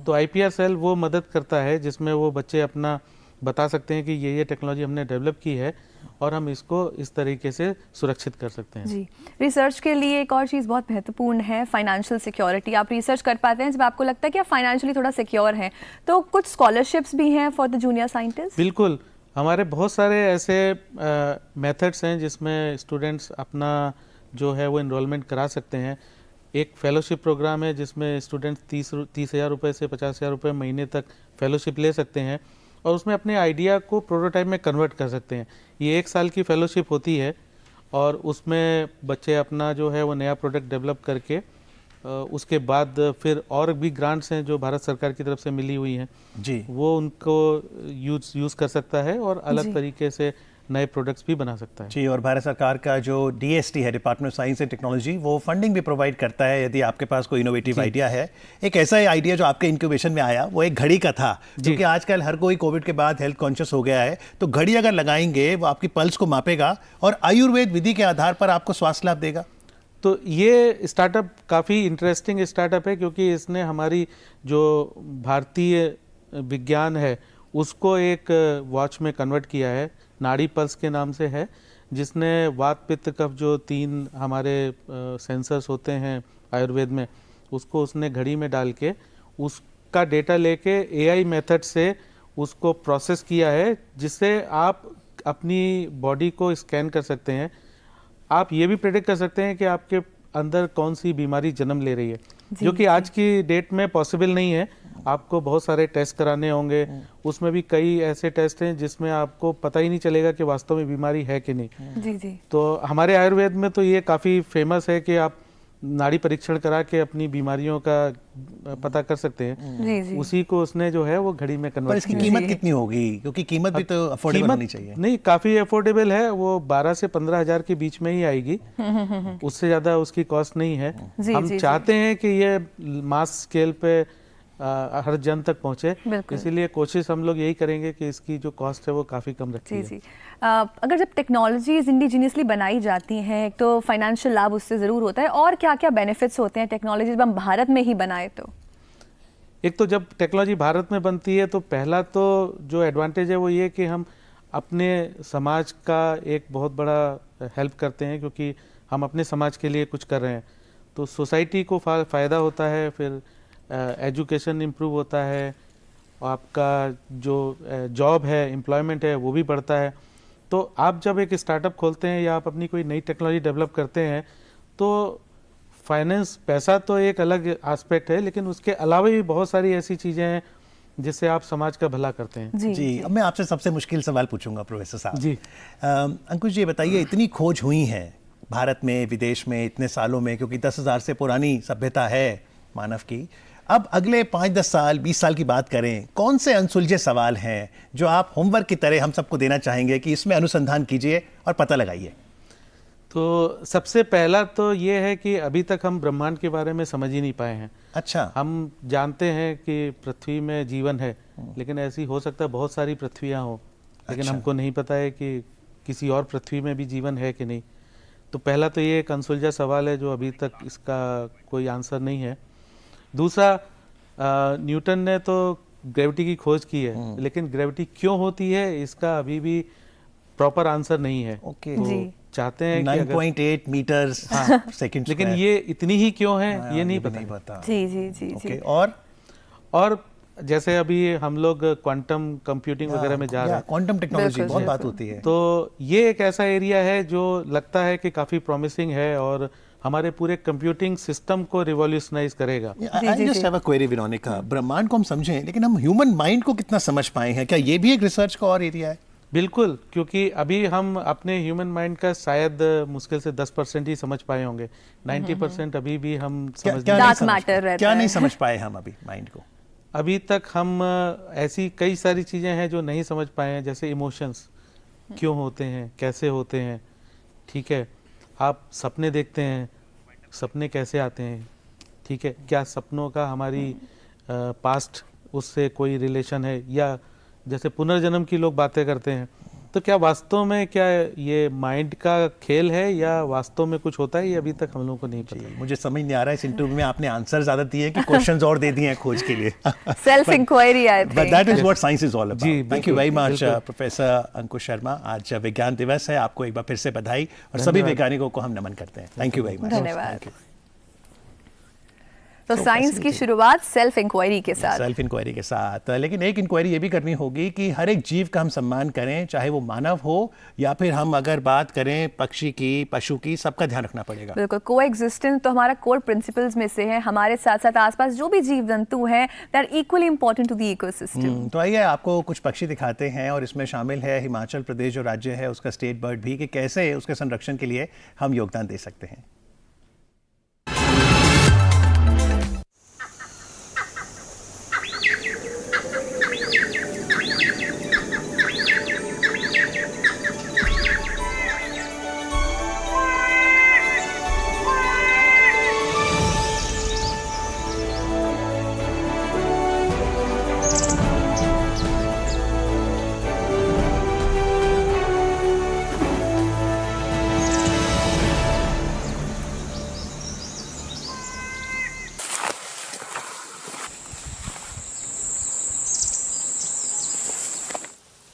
[SPEAKER 6] तो IPR सेल वो मदद करता है जिसमें वो बच्चे अपना बता सकते हैं कि ये टेक्नोलॉजी हमने डेवलप की है और हम इसको इस तरीके से सुरक्षित कर सकते हैं।
[SPEAKER 2] जी, रिसर्च के लिए एक और चीज़ बहुत महत्वपूर्ण है, फाइनेंशियल सिक्योरिटी। आप रिसर्च कर पाते हैं जब आपको लगता है कि आप फाइनेंशियली थोड़ा सिक्योर हैं। तो कुछ स्कॉलरशिप्स भी हैं फॉर द जूनियर साइंटिस्ट?
[SPEAKER 6] बिल्कुल, हमारे बहुत सारे ऐसे मेथड्स हैं जिसमें स्टूडेंट्स अपना जो है वो इनरोलमेंट करा सकते हैं। एक फेलोशिप प्रोग्राम है जिसमें स्टूडेंट्स 30,000 रुपये से 50,000 रुपये महीने तक फेलोशिप ले सकते हैं और उसमें अपने आइडिया को प्रोटोटाइप में कन्वर्ट कर सकते हैं। ये 1 साल की फेलोशिप होती है और उसमें बच्चे अपना जो है वो नया प्रोडक्ट डेवलप करके उसके बाद फिर और भी ग्रांट्स हैं जो भारत सरकार की तरफ से मिली हुई हैं
[SPEAKER 3] जी,
[SPEAKER 6] वो उनको यूज़ कर सकता है और अलग
[SPEAKER 2] जी।
[SPEAKER 6] तरीके से नए प्रोडक्ट्स भी बना सकता है।
[SPEAKER 3] जी। और भारत सरकार का जो DST है, department of science and technology, वो फंडिंग भी प्रोवाइड करता है यदि आपके पास कोई इनोवेटिव आइडिया है। एक ऐसा आइडिया जो आपके इंक्यूबेशन में आया वो एक घड़ी का था, क्योंकि आजकल हर कोई कोविड के बाद हेल्थ कॉन्शियस हो गया है, तो घड़ी अगर लगाएंगे वो आपकी पल्स को मापेगा और आयुर्वेद विधि के आधार पर आपको स्वास्थ्य लाभ देगा।
[SPEAKER 6] तो ये स्टार्टअप काफ़ी इंटरेस्टिंग स्टार्टअप है क्योंकि इसने हमारी जो भारतीय विज्ञान है उसको एक वॉच में कन्वर्ट किया है। नाड़ी पल्स के नाम से है, जिसने वात पित्त कफ जो 3 हमारे सेंसर्स होते हैं आयुर्वेद में, उसको उसने घड़ी में डाल के उसका डेटा लेके AI मेथड से उसको प्रोसेस किया है, जिससे आप अपनी बॉडी को स्कैन कर सकते हैं। आप ये भी प्रेडिक्ट कर सकते हैं कि आपके अंदर कौन सी बीमारी जन्म ले रही है, जो कि आज की डेट में पॉसिबल नहीं है। आपको बहुत सारे टेस्ट कराने होंगे, उसमें भी कई ऐसे टेस्ट हैं जिसमें आपको पता ही नहीं चलेगा कि वास्तव में बीमारी है कि नहीं।
[SPEAKER 2] जी जी।
[SPEAKER 6] तो हमारे आयुर्वेद में तो ये काफ़ी फेमस है कि आप नाड़ी परीक्षण करा के अपनी बीमारियों का पता कर सकते हैं।
[SPEAKER 2] जी जी।
[SPEAKER 6] उसी को उसने जो है वो घड़ी में
[SPEAKER 3] पर
[SPEAKER 6] कन्वर्ट
[SPEAKER 3] इसकी
[SPEAKER 6] किया।
[SPEAKER 3] कीमत कितनी होगी, क्योंकि कीमत भी तो अफोर्डेबल होनी चाहिए।
[SPEAKER 6] नहीं, काफ़ी अफोर्डेबल है, वो 12 से 15 हज़ार के बीच में ही आएगी, उससे ज़्यादा उसकी कॉस्ट नहीं है।
[SPEAKER 2] जी,
[SPEAKER 6] हम
[SPEAKER 2] जी,
[SPEAKER 6] चाहते हैं कि ये मास स्केल पे हर जन तक पहुंचे,
[SPEAKER 2] बिल्कुल।
[SPEAKER 6] इसीलिए कोशिश हम लोग यही करेंगे कि इसकी जो कॉस्ट है वो काफ़ी कम रखी
[SPEAKER 2] जी
[SPEAKER 6] है।
[SPEAKER 2] जी। अगर जब टेक्नोलॉजीज इंडिजीनियसली बनाई जाती हैं, एक तो फाइनेंशियल लाभ उससे ज़रूर होता है, और क्या क्या बेनिफिट्स होते हैं टेक्नोलॉजी जब हम भारत में ही बनाए तो?
[SPEAKER 6] एक तो जब टेक्नोलॉजी भारत में बनती है तो पहला तो जो एडवांटेज है वो ये कि हम अपने समाज का एक बहुत बड़ा हेल्प करते हैं, क्योंकि हम अपने समाज के लिए कुछ कर रहे हैं तो सोसाइटी को फ़ायदा होता है, फिर एजुकेशन इम्प्रूव होता है, आपका जो जॉब है, एम्प्लॉयमेंट है वो भी बढ़ता है। तो आप जब एक स्टार्टअप खोलते हैं या आप अपनी कोई नई टेक्नोलॉजी डेवलप करते हैं तो फाइनेंस, पैसा तो एक अलग एस्पेक्ट है, लेकिन उसके अलावा भी बहुत सारी ऐसी चीज़ें हैं जिससे आप समाज का भला करते हैं।
[SPEAKER 2] जी
[SPEAKER 3] जी। अब मैं आपसे सबसे मुश्किल सवाल पूछूंगा प्रोफेसर साहब।
[SPEAKER 6] जी।
[SPEAKER 3] अंकुश जी, बताइए, इतनी खोज हुई है भारत में, विदेश में, इतने सालों में, क्योंकि 10,000 से पुरानी सभ्यता है मानव की। अब अगले 5-10 साल, 20 साल की बात करें, कौन से अनसुलझे सवाल हैं जो आप होमवर्क की तरह हम सबको देना चाहेंगे कि इसमें अनुसंधान कीजिए और पता लगाइए?
[SPEAKER 6] तो सबसे पहला तो ये है कि अभी तक हम ब्रह्मांड के बारे में समझ ही नहीं पाए हैं।
[SPEAKER 3] अच्छा।
[SPEAKER 6] हम जानते हैं कि पृथ्वी में जीवन है, लेकिन ऐसी हो सकता है बहुत सारी पृथ्वियाँ हों, लेकिन
[SPEAKER 3] अच्छा।
[SPEAKER 6] हमको नहीं पता है कि किसी और पृथ्वी में भी जीवन है कि नहीं। तो पहला तो ये एक अनसुलझा सवाल है जो अभी तक इसका कोई आंसर नहीं है। दूसरा, न्यूटन ने तो ग्रेविटी की खोज की है, लेकिन ग्रेविटी क्यों होती है इसका अभी भी प्रॉपर आंसर नहीं है।
[SPEAKER 3] ओके।
[SPEAKER 6] तो
[SPEAKER 2] जी।
[SPEAKER 6] चाहते हैं कि
[SPEAKER 3] 9.8 मीटर सेकंड,
[SPEAKER 6] लेकिन ये इतनी ही क्यों है ये नहीं पता।
[SPEAKER 2] जी जी जी
[SPEAKER 3] ओके।
[SPEAKER 2] जी।
[SPEAKER 6] और जैसे अभी हम लोग क्वांटम कंप्यूटिंग वगैरह में जा रहे हैं,
[SPEAKER 3] क्वांटम टेक्नोलॉजी
[SPEAKER 2] बिल्कुल,
[SPEAKER 3] बहुत बात
[SPEAKER 2] बिल्कुल।
[SPEAKER 3] होती है।
[SPEAKER 6] तो ये एक ऐसा एरिया है जो लगता है कि काफ़ी प्रॉमिसिंग है और हमारे पूरे कंप्यूटिंग सिस्टम को रिवॉल्यूशनाइज करेगा।
[SPEAKER 3] I just have a query विनोनिका, ब्रह्मांड को हम समझें, लेकिन हम ह्यूमन माइंड को कितना समझ पाए हैं? क्या ये भी एक रिसर्च का और एरिया है?
[SPEAKER 6] बिल्कुल, क्योंकि अभी हम अपने ह्यूमन माइंड का शायद मुश्किल से 10% ही समझ पाए होंगे। 90% अभी भी हम समझ नहीं
[SPEAKER 3] नहीं
[SPEAKER 2] Dark
[SPEAKER 3] समझ
[SPEAKER 2] matter
[SPEAKER 3] पाए?
[SPEAKER 2] रहता
[SPEAKER 3] क्या
[SPEAKER 2] है।
[SPEAKER 3] नहीं समझ पाए हम अभी माइंड को?
[SPEAKER 6] अभी तक हम ऐसी कई सारी चीज़ें हैं जो नहीं समझ पाए हैं, जैसे इमोशंस क्यों होते हैं, कैसे होते हैं। ठीक है, आप सपने देखते हैं, सपने कैसे आते हैं? ठीक है, क्या सपनों का हमारी पास्ट उससे कोई रिलेशन है, या जैसे पुनर्जन्म की लोग बातें करते हैं, तो क्या वास्तव में क्या ये माइंड का खेल है या वास्तव में कुछ होता है, ये अभी तक हम लोगों को नहीं पता।
[SPEAKER 3] मुझे समझ नहीं आ रहा है इस इंटरव्यू में आपने आंसर ज्यादा दिए कि क्वेश्चंस और दे दिए हैं खोज के लिए।
[SPEAKER 2] Self inquiry I
[SPEAKER 3] but
[SPEAKER 2] think.
[SPEAKER 3] That is what science is all
[SPEAKER 6] जी,
[SPEAKER 3] अबाउट। थैंक यू
[SPEAKER 6] बिल्कुल,
[SPEAKER 3] वेरी मच
[SPEAKER 6] बिल्कुल।
[SPEAKER 3] प्रोफेसर अंकुश शर्मा। आज विज्ञान दिवस है, आपको एक बार फिर से बधाई और सभी
[SPEAKER 6] धन्यवाद।
[SPEAKER 3] वैज्ञानिकों को हम नमन करते हैं। Thank you very much.
[SPEAKER 2] धन्यवाद। तो साइंस की शुरुआत सेल्फ इंक्वायरी के साथ।
[SPEAKER 3] सेल्फ इंक्वायरी के साथ, लेकिन एक इंक्वायरी ये भी करनी होगी कि हर एक जीव का हम सम्मान करें, चाहे वो मानव हो या फिर हम अगर बात करें पक्षी की, पशु की, सबका ध्यान रखना पड़ेगा।
[SPEAKER 2] बिल्कुल, को एग्जिस्टेंस तो हमारा कोर प्रिंसिपल्स में से है। हमारे साथ साथ आसपास जो भी जीव जंतु हैं, they are equally important to the ecosystem.
[SPEAKER 3] तो आइए आपको कुछ पक्षी दिखाते हैं और इसमें शामिल है हिमाचल प्रदेश जो राज्य है उसका स्टेट बर्ड भी, कि कैसे उसके संरक्षण के लिए हम योगदान दे सकते हैं।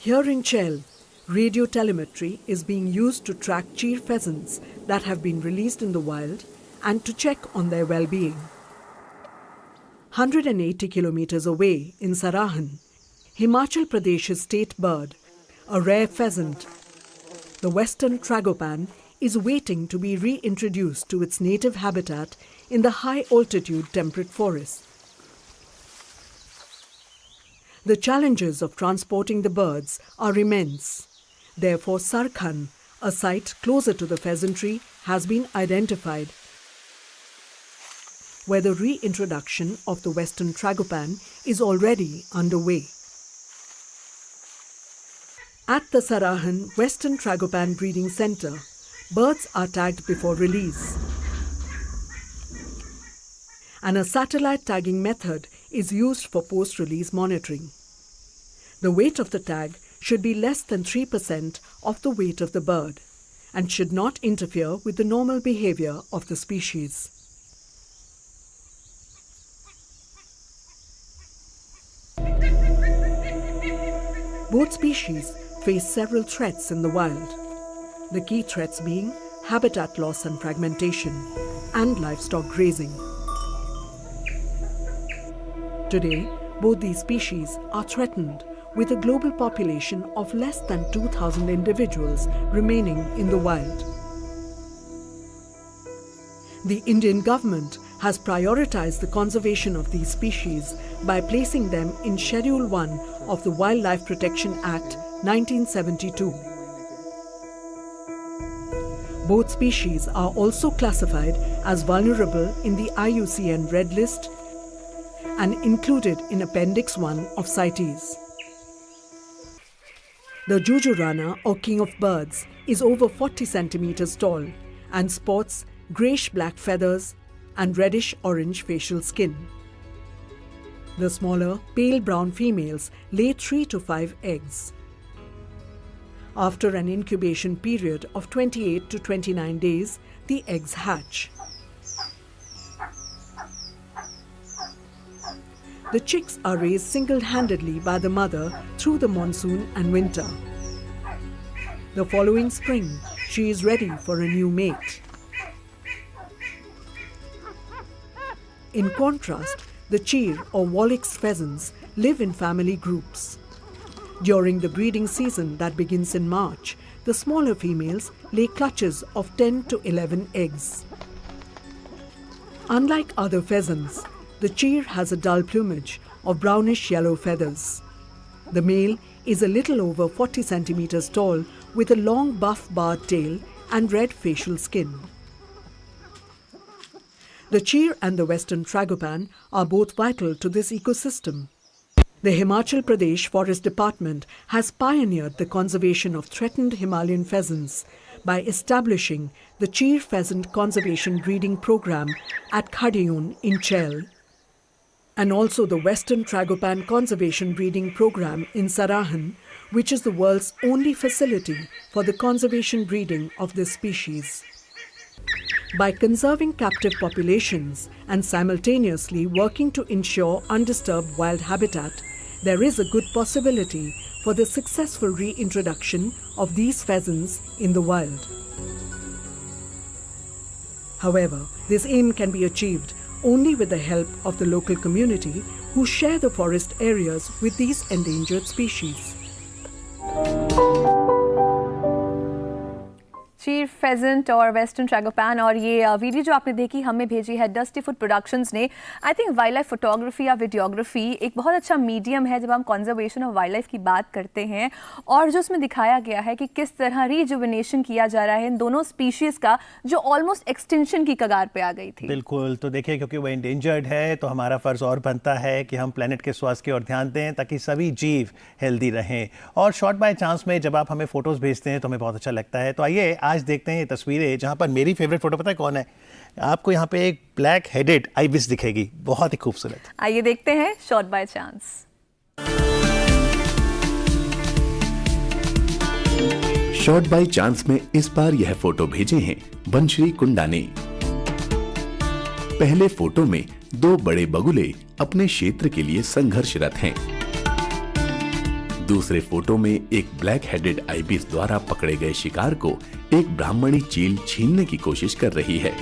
[SPEAKER 7] Here in Chell, radio telemetry is being used to track cheer pheasants that have been released in the wild and to check on their well-being. 180 kilometers away in Sarahan, Himachal Pradesh's state bird, a rare pheasant, the western tragopan, is waiting to be reintroduced to its native habitat in the high-altitude temperate forest. The challenges of transporting the birds are immense. Therefore, Sarkhan, a site closer to the pheasantry, has been identified, where the reintroduction of the western tragopan is already underway. At the Sarahan Western Tragopan Breeding Centre, birds are tagged before release, and a satellite tagging method is used for post-release monitoring. The weight of the tag should be less than 3% of the weight of the bird and should not interfere with the normal behavior of the species. Both species face several threats in the wild, the key threats being habitat loss and fragmentation and livestock grazing. Today, both these species are threatened, with a global population of less than 2,000 individuals remaining in the wild. The Indian government has prioritized the conservation of these species by placing them in Schedule 1 of the Wildlife Protection Act 1972. Both species are also classified as vulnerable in the IUCN Red List and included in Appendix 1 of CITES. The Jujurana, or king of birds, is over 40 centimeters tall and sports greyish-black feathers and reddish-orange facial skin. The smaller, pale brown females lay 3 to 5 eggs. After an incubation period of 28 to 29 days, the eggs hatch. The chicks are raised single-handedly by the mother through the monsoon and winter. The following spring, she is ready for a new mate. In contrast, the cheer or Wallach's pheasants live in family groups. During the breeding season that begins in March, the smaller females lay clutches of 10 to 11 eggs. Unlike other pheasants, the cheer has a dull plumage of brownish-yellow feathers. The male is a little over 40 centimeters tall with a long buff barred tail and red facial skin. The cheer and the western tragopan are both vital to this ecosystem. The Himachal Pradesh Forest Department has pioneered the conservation of threatened Himalayan pheasants by establishing the Cheer Pheasant Conservation Breeding Program at Khadiyun in Chell. and also the Western Tragopan Conservation Breeding Program in Sarahan, which is the world's only facility for the conservation breeding of this species. By conserving captive populations and simultaneously working to ensure undisturbed wild habitat, there is a good possibility for the successful reintroduction of these pheasants in the wild. However, this aim can be achieved only with the help of the local community who share the forest areas with these endangered species.
[SPEAKER 2] चीर pheasant और western tragopan और ये video जो आपने देखी हमें भेजी है डस्टी फुट प्रोडक्शंस ने। I think wild life photography या वीडियोग्राफी एक बहुत अच्छा मीडियम है जब हम कंजर्वेशन ऑफ वाइल्ड लाइफ की बात करते हैं, और जो उसमें दिखाया गया है कि किस तरह रिजुविनेशन किया जा रहा है इन दोनों स्पीशीज़ का जो ऑलमोस्ट एक्सटिंक्शन की कगार पे आ गई थी।
[SPEAKER 3] बिल्कुल, तो देखिए क्योंकि वो एंडेंजर्ड है तो हमारा फ़र्ज़ और बनता है कि हम प्लेनेट के स्वास्थ्य की ओर ध्यान दें ताकि सभी जीव हेल्दी रहें। और शॉर्ट बाय चांस में जब आप हमें फ़ोटोज़ भेजते हैं तो हमें बहुत अच्छा लगता है। तो आइए आज देखते हैं ये तस्वीरें, जहां पर मेरी फेवरेट फोटो पता है कौन है? आपको यहां पे एक ब्लैक हेडेड आइबिस दिखेगी, बहुत ही खूबसूरत।
[SPEAKER 2] आइए देखते हैं short by chance.
[SPEAKER 5] Short by chance में इस बार यह फोटो भेजे हैं बनश्री कुंडा ने। पहले फोटो में दो बड़े बगुले अपने क्षेत्र के लिए संघर्षरत हैं। दूसरे फोटो में एक ब्लैक हेडेड आइबिस द्वारा पकड़े गए शिकार को एक ब्राह्मणी चील छीनने की कोशिश कर रही है।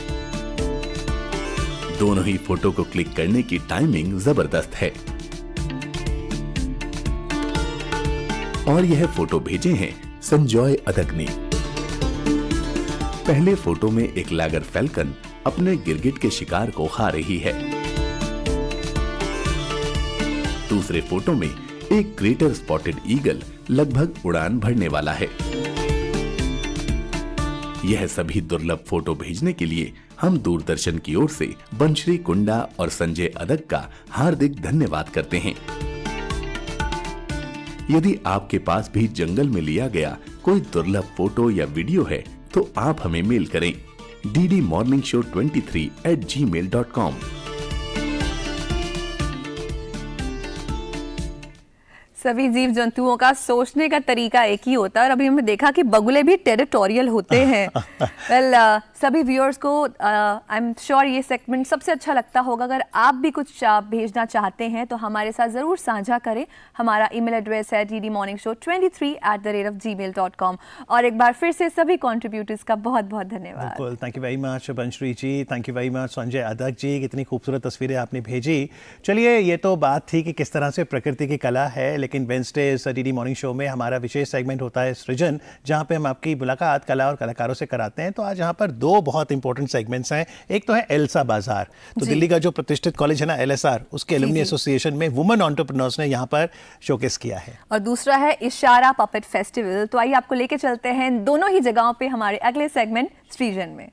[SPEAKER 5] दोनों ही फोटो को क्लिक करने की टाइमिंग जबरदस्त है। और यह फोटो भेजे हैं संजॉय अदक ने। पहले फोटो में एक लैगर फैल्कन अपने गिरगिट के शिकार को खा रही है। दूसरे फोटो में एक ग्रेटर स्पॉटेड ईगल लगभग उड़ान भरने वाला है। यह सभी दुर्लभ फोटो भेजने के लिए हम दूरदर्शन की ओर से बनश्री कुंडा और संजय अदक का हार्दिक धन्यवाद करते हैं। यदि आपके पास भी जंगल में लिया गया कोई दुर्लभ फोटो या वीडियो है तो आप हमें मेल करें ddmorningshow23@gmail.com।
[SPEAKER 2] सभी जीव जंतुओं का सोचने का तरीका एक ही होता है, और अभी हमने देखा कि बगुले भी टेरिटोरियल होते हैं। वेल, सभी व्यूअर्स को आई एम श्योर ये सेगमेंट सबसे अच्छा लगता होगा। अगर आप भी कुछ भेजना चाहते हैं तो हमारे साथ ज़रूर साझा करें। हमारा ईमेल एड्रेस है ddmorningshow23@gmail.com। और एक बार फिर से सभी कॉन्ट्रीब्यूटर्स का बहुत बहुत धन्यवाद।
[SPEAKER 3] बिल्कुल, thank you very much Banashree ji, thank you very much Sanjay Adak ji, कितनी खूबसूरत तस्वीरें आपने भेजी। चलिए, ये तो बात थी कि किस तरह से प्रकृति की कला है, लेकिन वेडनेसडेज डीडी मॉर्निंग शो में हमारा विशेष सेगमेंट होता है सृजन, जहाँ पे हम आपकी मुलाकात कला और कलाकारों से कराते हैं। तो आज यहाँ पर दो बहुत इंपॉर्टेंट सेगमेंट्स हैं। एक तो है एल्सा बाजार, तो दिल्ली का जो प्रतिष्ठित कॉलेज है ना LSR, उसके एलुमनी एसोसिएशन में वुमेन एंटरप्रेन्योर्स ने यहाँ पर शोकेस किया है।
[SPEAKER 2] और दूसरा है इशारा पपेट फेस्टिवल। तो आइए आपको लेके चलते हैं दोनों ही जगहों पे हमारे अगले सेगमेंट सृजन में।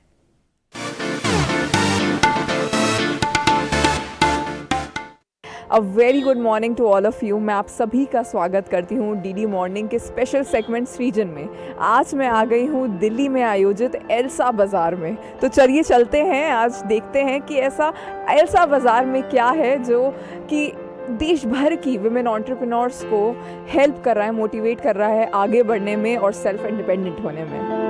[SPEAKER 8] A very good morning to all of you. मैं आप सभी का स्वागत करती हूँ डीडी मॉर्निंग के स्पेशल सेगमेंट सृजन में। आज मैं आ गई हूँ दिल्ली में आयोजित एल्सा बाज़ार में। तो चलिए चलते हैं, आज देखते हैं कि ऐसा एल्सा बाज़ार में क्या है जो कि देश भर की विमेन एंटरप्रेन्योर्स को हेल्प कर रहा है, मोटिवेट कर रहा है आगे बढ़ने में और सेल्फ इंडिपेंडेंट होने में।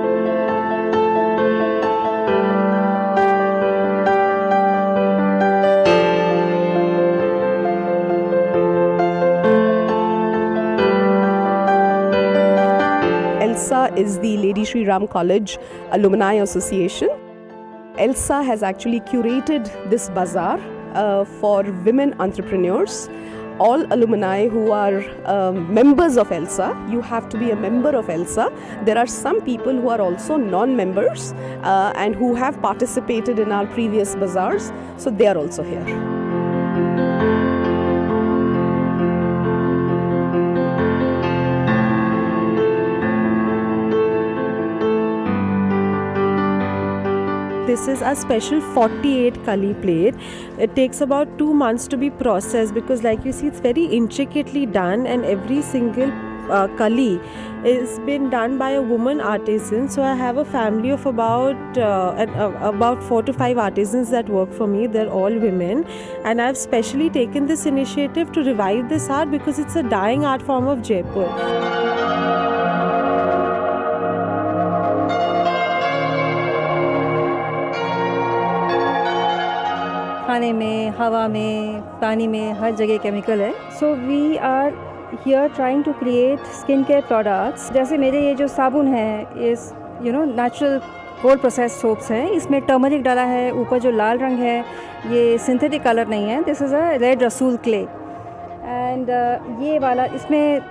[SPEAKER 9] ELSA is the Lady Shri Ram College Alumni Association. ELSA has actually curated this bazaar for women entrepreneurs. All alumni who are members of ELSA, you have to be a member of ELSA. There are some people who are also non-members and who have participated in our previous bazaars, so they are also here.
[SPEAKER 10] This is a special 48 kali plate. It takes about 2 months to be processed because like you see it's very intricately done and every single kali is been done by a woman artisan. So I have a family of about 4 to 5 artisans that work for me. They're all women, and I've specially taken this initiative to revive this art because it's a dying art form of Jaipur.
[SPEAKER 11] खाने में, हवा में, पानी में, हर जगह chemical है. So we are here trying to create skin care products. जैसे मेरे ये जो साबुन है, इस नेचुरल कोल्ड प्रोसेस सोप्स हैं. इसमें टर्मरिक डाला है. ऊपर जो लाल रंग है ये सिंथेटिक कलर नहीं है. This is a red rhassoul clay. And ये वाला, इसमें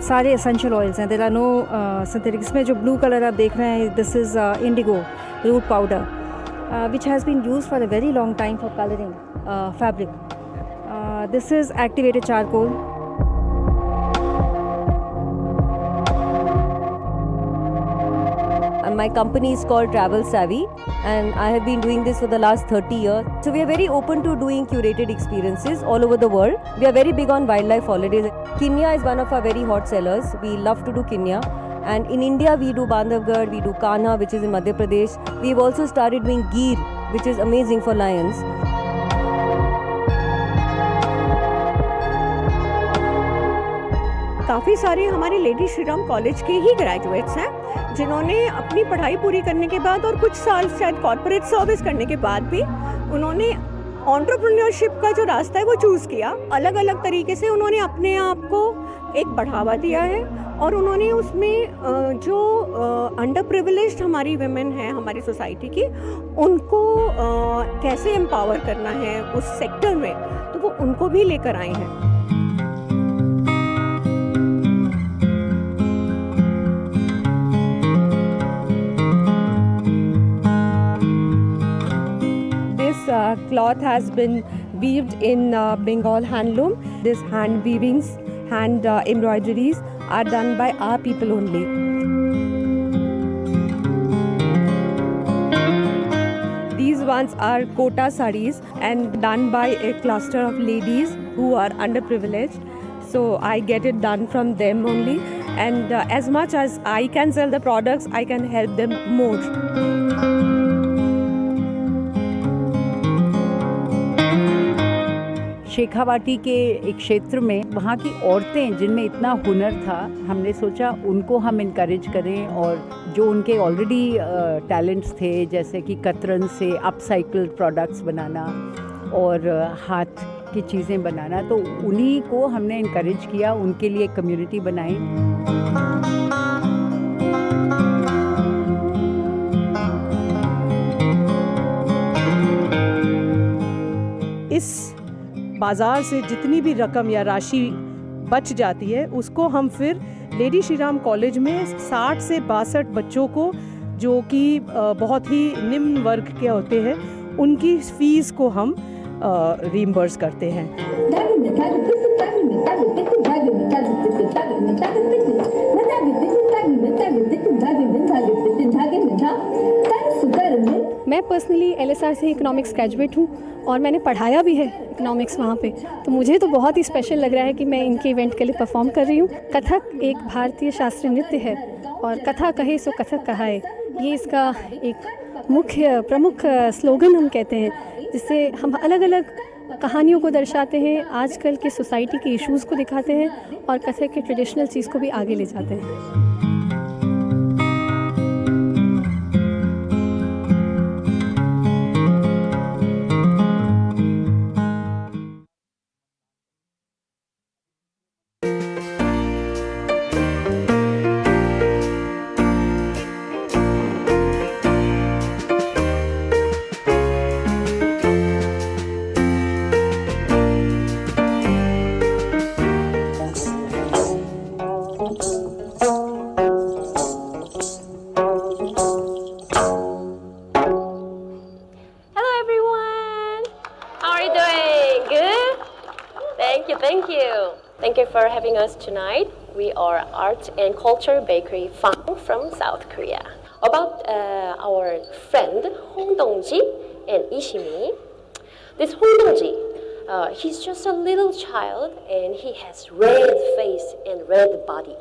[SPEAKER 11] सारे एसेंशियल ऑयल्स हैं. There are no synthetic. इसमें जो ब्लू कलर आप देख रहे हैं, this is indigo root powder, which has been used for a very long time for coloring fabric. This is activated charcoal.
[SPEAKER 12] My company is called Travel Savvy, and I have been doing this for the last 30 years. So we are very open to doing curated experiences all over the world. We are very big on wildlife holidays. Kenya is one of our very hot sellers. We love to do Kenya. And in India, we do Bandhavgarh, we do Kanha, which is in Madhya Pradesh. We've also started doing Gir, which is amazing for lions.
[SPEAKER 13] काफ़ी सारे हमारे lady Shri Ram college के ही graduates हैं जिन्होंने अपनी पढ़ाई पूरी करने के बाद और कुछ साल शायद कॉर्पोरेट सर्विस करने के बाद भी उन्होंने एंटरप्रेन्योरशिप का जो रास्ता है वो चूज़ किया. अलग अलग तरीके से उन्होंने अपने आप को एक बढ़ावा दिया है और उन्होंने उसमें जो अंडर प्रिविलेज्ड हमारी विमेन हैं हमारी सोसाइटी की, उनको कैसे एम्पावर करना है उस सेक्टर में, तो वो उनको भी लेकर आए हैं.
[SPEAKER 10] Cloth has been weaved in Bengal handloom. This hand weavings, hand embroideries are done by our people only. These ones are kota sarees and done by a cluster of ladies who are underprivileged. So I get it done from them only. And as much as I can sell the products, I can help them more.
[SPEAKER 14] Shekhawati के एक क्षेत्र में वहाँ की औरतें जिनमें इतना हुनर था, हमने सोचा उनको हम इनकरेज करें और जो उनके ऑलरेडी टैलेंट्स थे, जैसे कि कतरन से अपसाइकिल प्रोडक्ट्स बनाना और हाथ की चीज़ें बनाना, तो उन्हीं को हमने इनकरेज किया, उनके लिए कम्युनिटी बनाई.
[SPEAKER 7] इस बाज़ार से जितनी भी रकम या राशि बच जाती है उसको हम फिर लेडी श्री राम कॉलेज में 60 से 62 बच्चों को, जो कि बहुत ही निम्न वर्ग के होते हैं, उनकी फ़ीस को हम रीइंबर्स करते हैं.
[SPEAKER 15] मैं पर्सनली LSR से इकोनॉमिक्स ग्रेजुएट हूँ और मैंने पढ़ाया भी है इकोनॉमिक्स वहाँ पे, तो मुझे तो बहुत ही स्पेशल लग रहा है कि मैं इनके इवेंट के लिए परफॉर्म कर रही हूँ. कथक एक भारतीय शास्त्रीय नृत्य है और कथा कहे सो कथक कहाए, ये इसका एक मुख्य प्रमुख स्लोगन हम कहते हैं, जिससे हम अलग अलग कहानियों को दर्शाते हैं, आजकल के सोसाइटी के इश्यूज़ को दिखाते हैं और कथक के ट्रेडिशनल चीज़ को भी आगे ले जाते हैं.
[SPEAKER 16] Thank you for having us tonight. We are Art and Culture Bakery Fang from South Korea. About our friend Hong Dongji and Ishimi. This Hong Dongji, he's just a little child and he has red face and red body.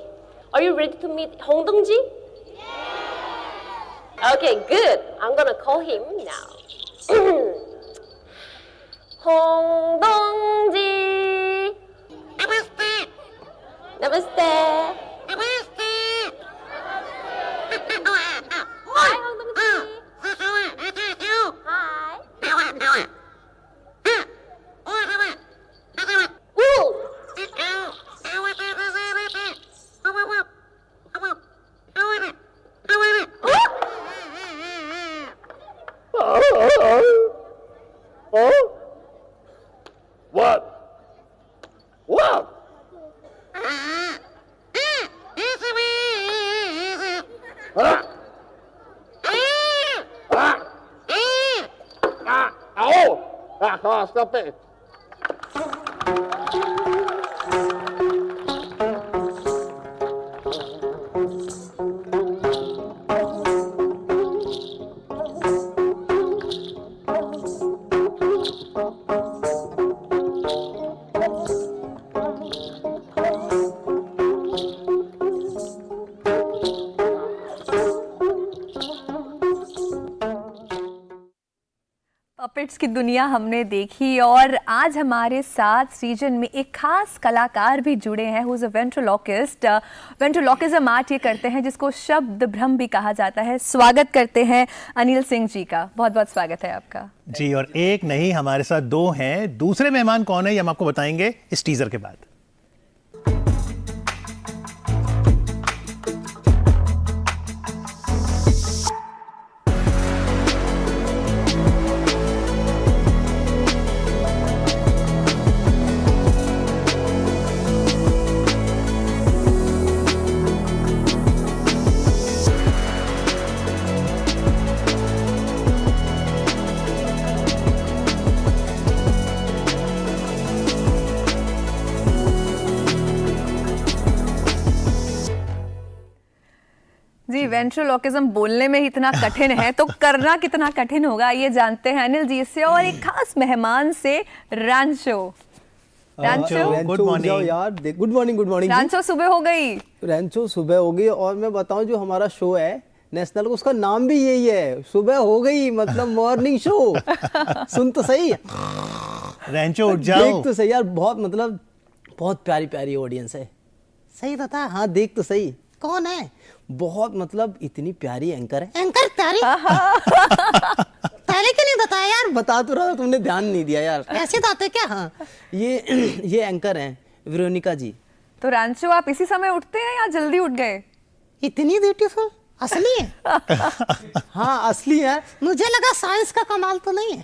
[SPEAKER 16] Are you ready to meet Hong Dong-ji? Okay, good. I'm gonna call him now. Hong Dong-ji. Namaste. Namaste. Namaste. Hi, Hong Dong-ji. Hi.
[SPEAKER 17] Stop it.
[SPEAKER 2] Puppets की दुनिया हमने देखी और आज हमारे साथ सृजन में एक खास कलाकार भी जुड़े हैं हु इज़ अ वेंट्रोलॉकिस्ट। वेंट्रोलॉकिज्म आर्ट ये करते हैं जिसको शब्द भ्रम भी कहा जाता है। स्वागत करते हैं अनिल सिंह जी का, बहुत बहुत स्वागत है आपका
[SPEAKER 3] जी। और एक नहीं, हमारे साथ दो हैं। दूसरे मेहमान कौन है ये हम आपको बताएंगे इस टीजर के बाद।
[SPEAKER 2] जी, वेंट्रोलॉकिज्म बोलने में ही इतना कठिन है तो करना कितना कठिन होगा ये जानते हैं अनिल जी से और एक खास मेहमान से। रांचो
[SPEAKER 3] गुड मॉर्निंग
[SPEAKER 18] यार। Good morning. Good morning.
[SPEAKER 2] Rancho सुबह हो गई।
[SPEAKER 18] रांचो सुबह हो गई और मैं बताऊं जो हमारा शो है नेशनल, उसका नाम भी यही है, सुबह हो गई मतलब मॉर्निंग शो। सुन तो सही,
[SPEAKER 3] रांचो उठ जाओ।
[SPEAKER 18] देख तो सही यार, बहुत मतलब बहुत प्यारी प्यारी ऑडियंस है। सही बता। हाँ देख तो सही। कौन है? बहुत मतलब इतनी प्यारी एंकर है। एंकर प्यारी? पहले क्यों नहीं बताया यार? बता तो रहा, तुमने ध्यान नहीं दिया यार। ऐसे बातें क्या? हाँ ये एंकर हैं वेरोनिका जी।
[SPEAKER 2] तो रांचो आप इसी समय उठते हैं या जल्दी उठ गए?
[SPEAKER 18] इतनी ब्यूटीफुल असली है? हाँ असली है। मुझे लगा साइंस का कमाल तो नहीं है।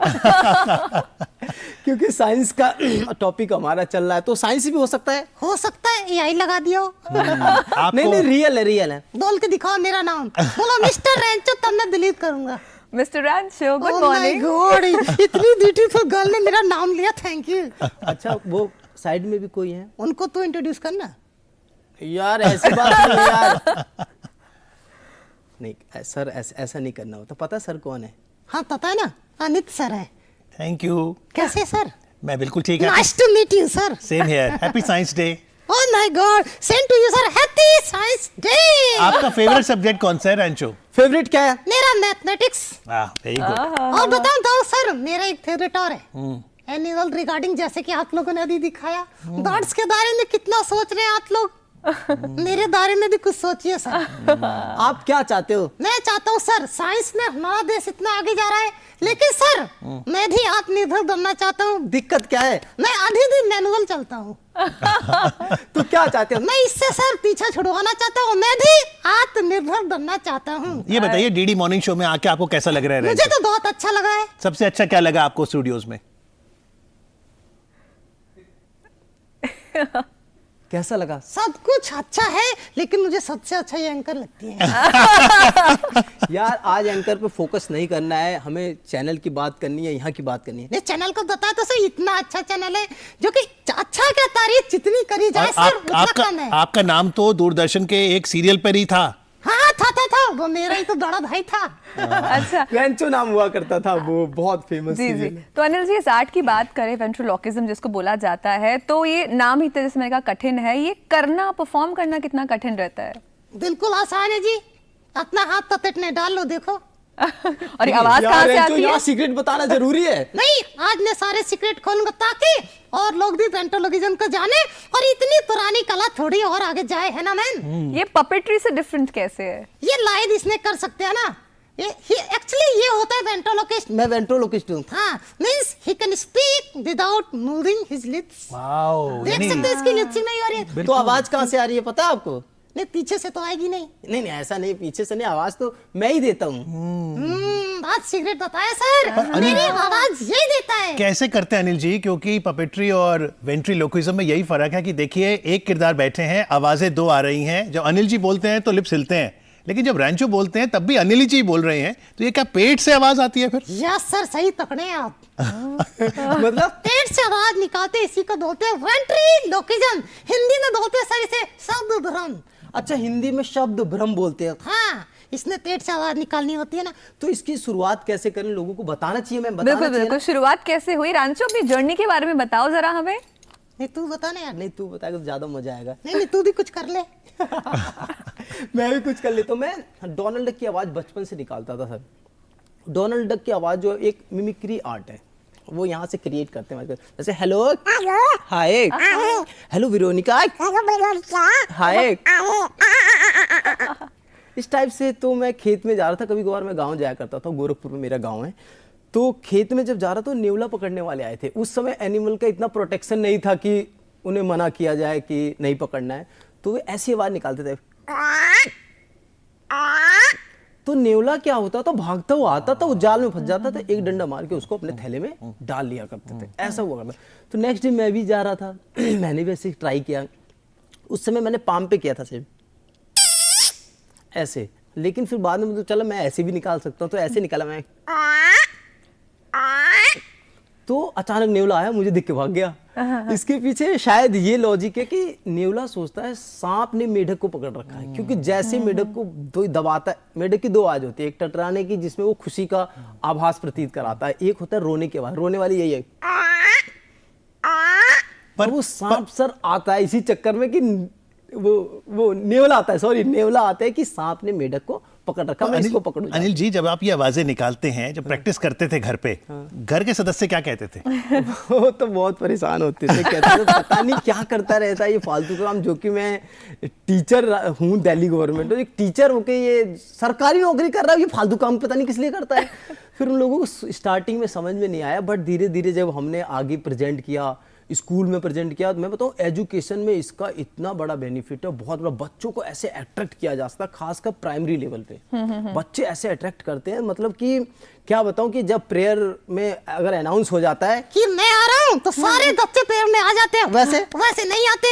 [SPEAKER 18] क्योंकि साइंस का टॉपिक हमारा चल रहा है तो साइंस भी हो सकता है। हो सकता है, एआई लगा दिया हो। नहीं रियल है, रियल है। बोल के दिखाओ मेरा नाम। बोलो मिस्टर रैंचो, तब मैं डिलीट करूंगा।
[SPEAKER 2] मिस्टर रैंचो गुड मॉर्निंग।
[SPEAKER 18] गॉड, इतनी ब्यूटीफुल गर्ल ने मेरा नाम लिया, थैंक यू। अच्छा वो साइड में भी कोई है, उनको तो इंट्रोड्यूस करना यार। ऐसी बात नहीं यार। नहीं सर, ऐसा नहीं करना होता। पता सर कौन है? हाँ पता है ना, अनित सर है।
[SPEAKER 3] Thank you.
[SPEAKER 18] कैसे सर?
[SPEAKER 3] मैं बिल्कुल ठीक है।
[SPEAKER 18] Nice to meet you sir.
[SPEAKER 3] Same here. Happy science day.
[SPEAKER 18] Oh my god, same to you sir. Happy science day.
[SPEAKER 3] आपका फेवरेट सब्जेक्ट कौन सा है रांचो?
[SPEAKER 18] फेवरेट क्या है? मेरा मैथमेटिक्स।
[SPEAKER 3] Very good.
[SPEAKER 18] और बताओ तो सर, मेरा एक फेवरेट और है एनुअल रिगार्डिंग, जैसे कि आप लोगों ने अभी दिखाया। बर्ड्स के बारे में कितना सोच रहे हैं आप लोग, मेरे बारे में भी कुछ सोचिए सर। आप क्या चाहते हो? मैं चाहता हूँ सर, साइंस में हमारा देश इतना आगे जा रहा है, लेकिन सर मैं भी आत्मनिर्भर बनना चाहता हूँ। दिक्कत क्या है? मैं आधे दिन मैनुअल चलता हूँ। तो क्या चाहते हो? मैं इससे सर पीछा छुड़वाना चाहता हूँ, मैं भी आत्मनिर्भर बनना चाहता हूँ।
[SPEAKER 3] ये बताइए डीडी मॉर्निंग शो में आके आपको कैसा लग रहा है?
[SPEAKER 18] मुझे तो बहुत अच्छा लगा है।
[SPEAKER 3] सबसे अच्छा क्या लगा आपको स्टूडियोज में?
[SPEAKER 18] कैसा लगा? सब कुछ अच्छा है, लेकिन मुझे सबसे अच्छा ये एंकर लगती है। यार आज एंकर पे फोकस नहीं करना है, हमें चैनल की बात करनी है, यहाँ की बात करनी है। नहीं चैनल को बता तो सही, इतना अच्छा चैनल है जो कि अच्छा क्या तारीफ जितनी करी जाए सर उतना कम है।
[SPEAKER 3] आपका नाम तो दूरदर्शन के एक सीरियल पर ही था।
[SPEAKER 18] हाँ था वो मेरा ही तो बड़ा भाई था।
[SPEAKER 2] अच्छा,
[SPEAKER 19] रेंचो नाम हुआ करता था, वो बहुत फेमस
[SPEAKER 2] जी जी। तो अनिल जी, इस आर्ट की बात करें, वेंट्रोलॉकिज्म जिसको बोला जाता है, तो ये नाम ही तरह से मैंने कहा कठिन है, ये करना, परफॉर्म करना कितना कठिन रहता है?
[SPEAKER 18] बिल्कुल आसान है जी, अपना हाथ पतटने डाल लो, देखो।
[SPEAKER 2] और ये आवाज कहाँ से आती है?
[SPEAKER 19] सीक्रेट बताना जरूरी है।
[SPEAKER 18] नहीं, आज मैं सारे सीक्रेट खोलूंगा ताकि और लोग भी वेंट्रोलॉकिज्म को जाने, और इतनी पुरानी कला थोड़ी और आगे जाए, है ना मैन?
[SPEAKER 2] ये पपेट्री से डिफरेंट कैसे है?
[SPEAKER 18] ये लाइव इसने कर सकते हैं ना, ये एक्चुअली ये होता है वेंट्रोलॉकिस्ट।
[SPEAKER 19] मैं वेंट्रोलॉकिस्ट हूँ।
[SPEAKER 18] हाँ, means he can speak without moving his lips.
[SPEAKER 3] Wow,
[SPEAKER 18] देख सकते हैं इसकी लिप्सिंग नहीं हो रही है।
[SPEAKER 19] तो आवाज कहाँ से आ रही है पता है आपको?
[SPEAKER 18] नहीं, पीछे से तो आएगी नहीं।
[SPEAKER 19] नहीं नहीं, ऐसा नहीं, पीछे से नहीं, आवाज तो मैं ही देता हूँ।
[SPEAKER 18] बात सीक्रेट बताया सर, मेरी आवाज यही देता है।
[SPEAKER 3] कैसे करते हैं अनिल जी? क्योंकि पपेट्री और वेंट्रिलोक्विज्म में यही फर्क है कि देखिए, एक किरदार बैठे हैं, आवाजें दो आ रही हैं। जब अनिल जी बोलते हैं तो लिप्स हिलते हैं, लेकिन जब रैंचो बोलते हैं तब भी अनिल जी बोल रहे हैं, तो ये क्या पेट से आवाज आती है फिर?
[SPEAKER 18] यस सर, सही पकड़े हैं आप।
[SPEAKER 19] मतलब
[SPEAKER 18] पेट से आवाज निकालते इसी को बोलते हैं वेंट्रिलोक्विज्म। हिंदी में बोलते हैं सर इसे शब्द भ्रम।
[SPEAKER 19] अच्छा, हिंदी में शब्द भ्रम बोलते हैं।
[SPEAKER 18] हाँ, इसमें पेट से आवाज निकालनी होती है ना।
[SPEAKER 19] तो इसकी शुरुआत कैसे करें, लोगों को बताना चाहिए। मैं
[SPEAKER 2] बिल्कुल बिल्कुल, शुरुआत कैसे हुई? रांचो, अपनी जर्नी के बारे में बताओ जरा हमें।
[SPEAKER 18] नहीं, तू बता ना यार।
[SPEAKER 19] नहीं, तू बताएगा तो ज्यादा मजा आएगा।
[SPEAKER 18] नहीं, तू भी कुछ कर ले।
[SPEAKER 19] मैं भी कुछ कर लेता हूँ। मैं डोनाल्ड डक की आवाज बचपन से निकालता था सर। डोनाल्ड डक की आवाज जो एक मिमिक्री आर्ट है, वो यहाँ से क्रिएट करते हैं। जैसे हेलो, हाय, हेलो वेरोनिका, हाय, इस टाइप से। तो मैं खेत में जा रहा था, कभी कभार मैं गांव जाया करता था, गोरखपुर में मेरा गांव है। तो खेत में जब जा रहा था, नेवला पकड़ने वाले आए थे। उस समय एनिमल का इतना प्रोटेक्शन नहीं था कि उन्हें मना किया जाए कि नहीं पकड़ना है, तो वे ऐसी आवाज निकालते थे। तो नेवला क्या होता था, भागता हुआ आता था, वो जाल में फंस जाता था, एक डंडा मार के उसको अपने थैले में डाल लिया करते थे। ऐसा हुआ करता। तो नेक्स्ट डे मैं भी जा रहा था, मैंने भी ऐसे ट्राई किया। उस समय मैंने पाम पे किया था सिर्फ ऐसे, लेकिन फिर बाद में मुझे चला मैं ऐसे भी निकाल सकता हूँ, तो ऐसे निकाला मैं। तो अचानक नेवला आया, मुझे दिख के भाग गया। इसके पीछे शायद ये लॉजिक है कि नेवला सोचता है सांप ने मेढक को पकड़ रखा है, क्योंकि जैसे मेढक को दो दबाता है, मेढक की दो आवाज होती है, एक टटराने की जिसमें वो खुशी का आभास प्रतीत कराता है, एक होता है रोने की आवाज। रोने वाली यही है, पर वो सांप सर आता है इसी चक्कर में कि वो नेवला आता है, सॉरी नेवला आता है कि सांप ने मेढक को पकड़ रखा, मैं इसको पकड़ूं।
[SPEAKER 3] अनिल जी, जब आप ये आवाजें निकालते हैं, जब प्रैक्टिस करते थे घर पे, घर के सदस्य क्या कहते थे?
[SPEAKER 19] वो तो बहुत परेशान होते थे, कहते थे पता नहीं क्या करता रहता है ये फालतू काम, जो कि मैं टीचर हूँ दिल्ली गवर्नमेंट, तो एक टीचर होके ये सरकारी नौकरी कर रहा है, ये फालतू काम पता नहीं किस लिए करता है। फिर उन लोगों को स्टार्टिंग में समझ में नहीं आया, बट धीरे धीरे जब हमने आगे प्रेजेंट किया, स्कूल में प्रेजेंट किया, तो मैं बताऊं एजुकेशन में इसका इतना बड़ा बेनिफिट है, बहुत बड़ा। बच्चों को ऐसे अट्रैक्ट किया जा सकता है, खासकर प्राइमरी लेवल पे बच्चे ऐसे अट्रैक्ट करते हैं, मतलब कि क्या बताऊं कि जब प्रेयर में अगर अनाउंस हो जाता है
[SPEAKER 18] कि मैं आ रहा हूं, तो सारे बच्चे प्रेयर में आ जाते हैं। वैसे नहीं आते।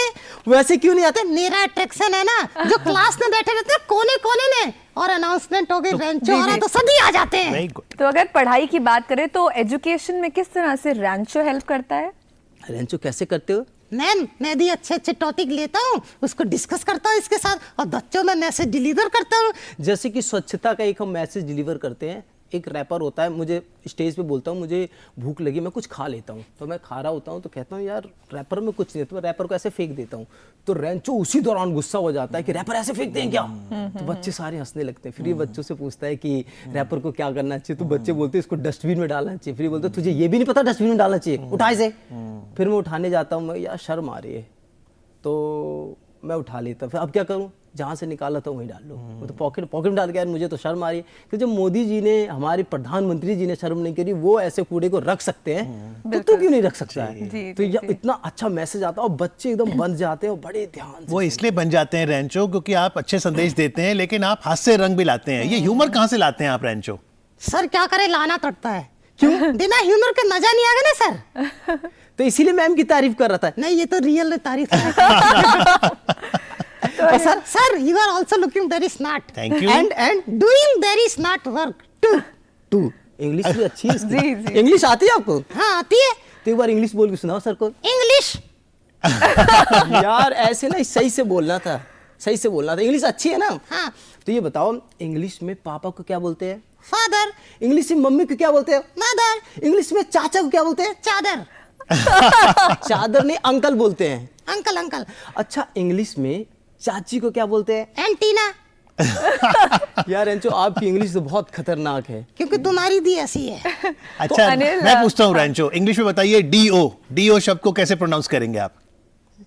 [SPEAKER 19] वैसे क्यों नहीं आते?
[SPEAKER 18] मेरा अट्रैक्शन है ना, जो क्लास में बैठे रहते हैं कोने कोने में, और अनाउंसमेंट हो गई, रैंचो आ रहा है, तो सभी आ जाते हैं।
[SPEAKER 2] तो अगर पढ़ाई की बात करें तो एजुकेशन में किस तरह से रैंचो हेल्प करता है?
[SPEAKER 19] रैंचो कैसे करते हो?
[SPEAKER 18] मैम, मैं भी अच्छे टॉपिक लेता हूँ, उसको डिस्कस करता हूँ इसके साथ, और बच्चों में मैसेज डिलीवर करता हूँ।
[SPEAKER 19] जैसे कि स्वच्छता का एक हम मैसेज डिलीवर करते हैं। एक रैपर होता है, मुझे स्टेज पे बोलता हूँ मुझे भूख लगी, मैं कुछ खा लेता हूँ, तो मैं खा रहा होता हूँ, तो कहता हूँ यार रैपर में कुछ नहीं, तो मैं रैपर को ऐसे फेंक देता हूँ, तो रैंचो उसी दौरान गुस्सा हो जाता है कि रैपर ऐसे फेंकते हैं क्या? तो बच्चे सारे हंसने लगते हैं। फिर ये बच्चों से पूछता है कि रैपर को क्या करना चाहिए, तो बच्चे बोलते हैं इसको डस्टबिन में डालना चाहिए। फिर ये बोलते तुझे ये भी नहीं पता डस्टबिन में डालना चाहिए, उठा इसे। फिर मैं उठाने जाता हूँ, मैं यार शर्म आ रही है, तो मैं उठा लेता हूँ। फिर अब क्या करूँ, जहाँ से निकाला था वहीं डाल लो, वो तो पॉकेट में डाल के, यार मुझे तो शर्म आ रही है। कि जब मोदी जी ने, हमारे प्रधानमंत्री जी ने शर्म नहीं करी, वो ऐसे कूड़े को रख सकते हैं, तो तू क्यों नहीं रख सकता है? तो ये इतना अच्छा मैसेज आता है, और बच्चे एकदम बन जाते हैं, और बड़े ध्यान से।
[SPEAKER 3] वो इसलिए बन जाते हैं रैंचो, क्योंकि आप अच्छे संदेश देते हैं, लेकिन आप हास्य रंग भी लाते हैं। ये ह्यूमर कहाँ से लाते हैं आप रैंचो?
[SPEAKER 18] सर क्या करे, लाना पड़ता है। क्यों? बिना ह्यूमर के मजा नहीं आएगा ना सर।
[SPEAKER 19] तो इसीलिए मैम की तारीफ कर रहा था।
[SPEAKER 18] नहीं, ये तो रियल तारीफ है। Sir you are also looking very smart,
[SPEAKER 3] thank you,
[SPEAKER 18] and doing very smart work too.
[SPEAKER 19] English भी अच्छी है इसकी। इंग्लिश आती है आपको?
[SPEAKER 18] हाँ आती है।
[SPEAKER 19] तो एक बार इंग्लिश बोल के सुनाओ सर को।
[SPEAKER 18] इंग्लिश।
[SPEAKER 19] यार ऐसे ना सही से बोलना था। सही से बोलना था, इंग्लिश अच्छी है ना?
[SPEAKER 18] हाँ।
[SPEAKER 19] तो ये बताओ, इंग्लिश में पापा को क्या बोलते हैं?
[SPEAKER 18] फादर।
[SPEAKER 19] इंग्लिश में मम्मी को क्या बोलते हैं?
[SPEAKER 18] मदर।
[SPEAKER 19] इंग्लिश में चाचा को क्या बोलते हैं?
[SPEAKER 18] चादर।
[SPEAKER 19] चादर नहीं, अंकल बोलते हैं।
[SPEAKER 18] Uncle uncle.
[SPEAKER 19] अच्छा, इंग्लिश में चाची को क्या बोलते हैं?
[SPEAKER 18] एंटीना।
[SPEAKER 19] यार रेंचो, आपकी इंग्लिश तो बहुत खतरनाक है।
[SPEAKER 18] क्योंकि तुम्हारी दी ऐसी है।
[SPEAKER 3] अच्छा, मैं पूछता हूँ रेंचो, इंग्लिश में बताइए डीओ शब्द को कैसे प्रोनाउंस करेंगे आप?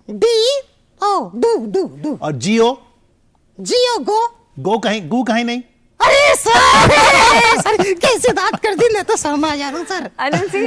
[SPEAKER 18] DO do.
[SPEAKER 3] और जियो
[SPEAKER 18] गो
[SPEAKER 3] गू कहीं नहीं।
[SPEAKER 18] अरे सर कैसे बात कर दी, मैं तो शर्मा जा रहा हूं सर।
[SPEAKER 2] अनिल जी,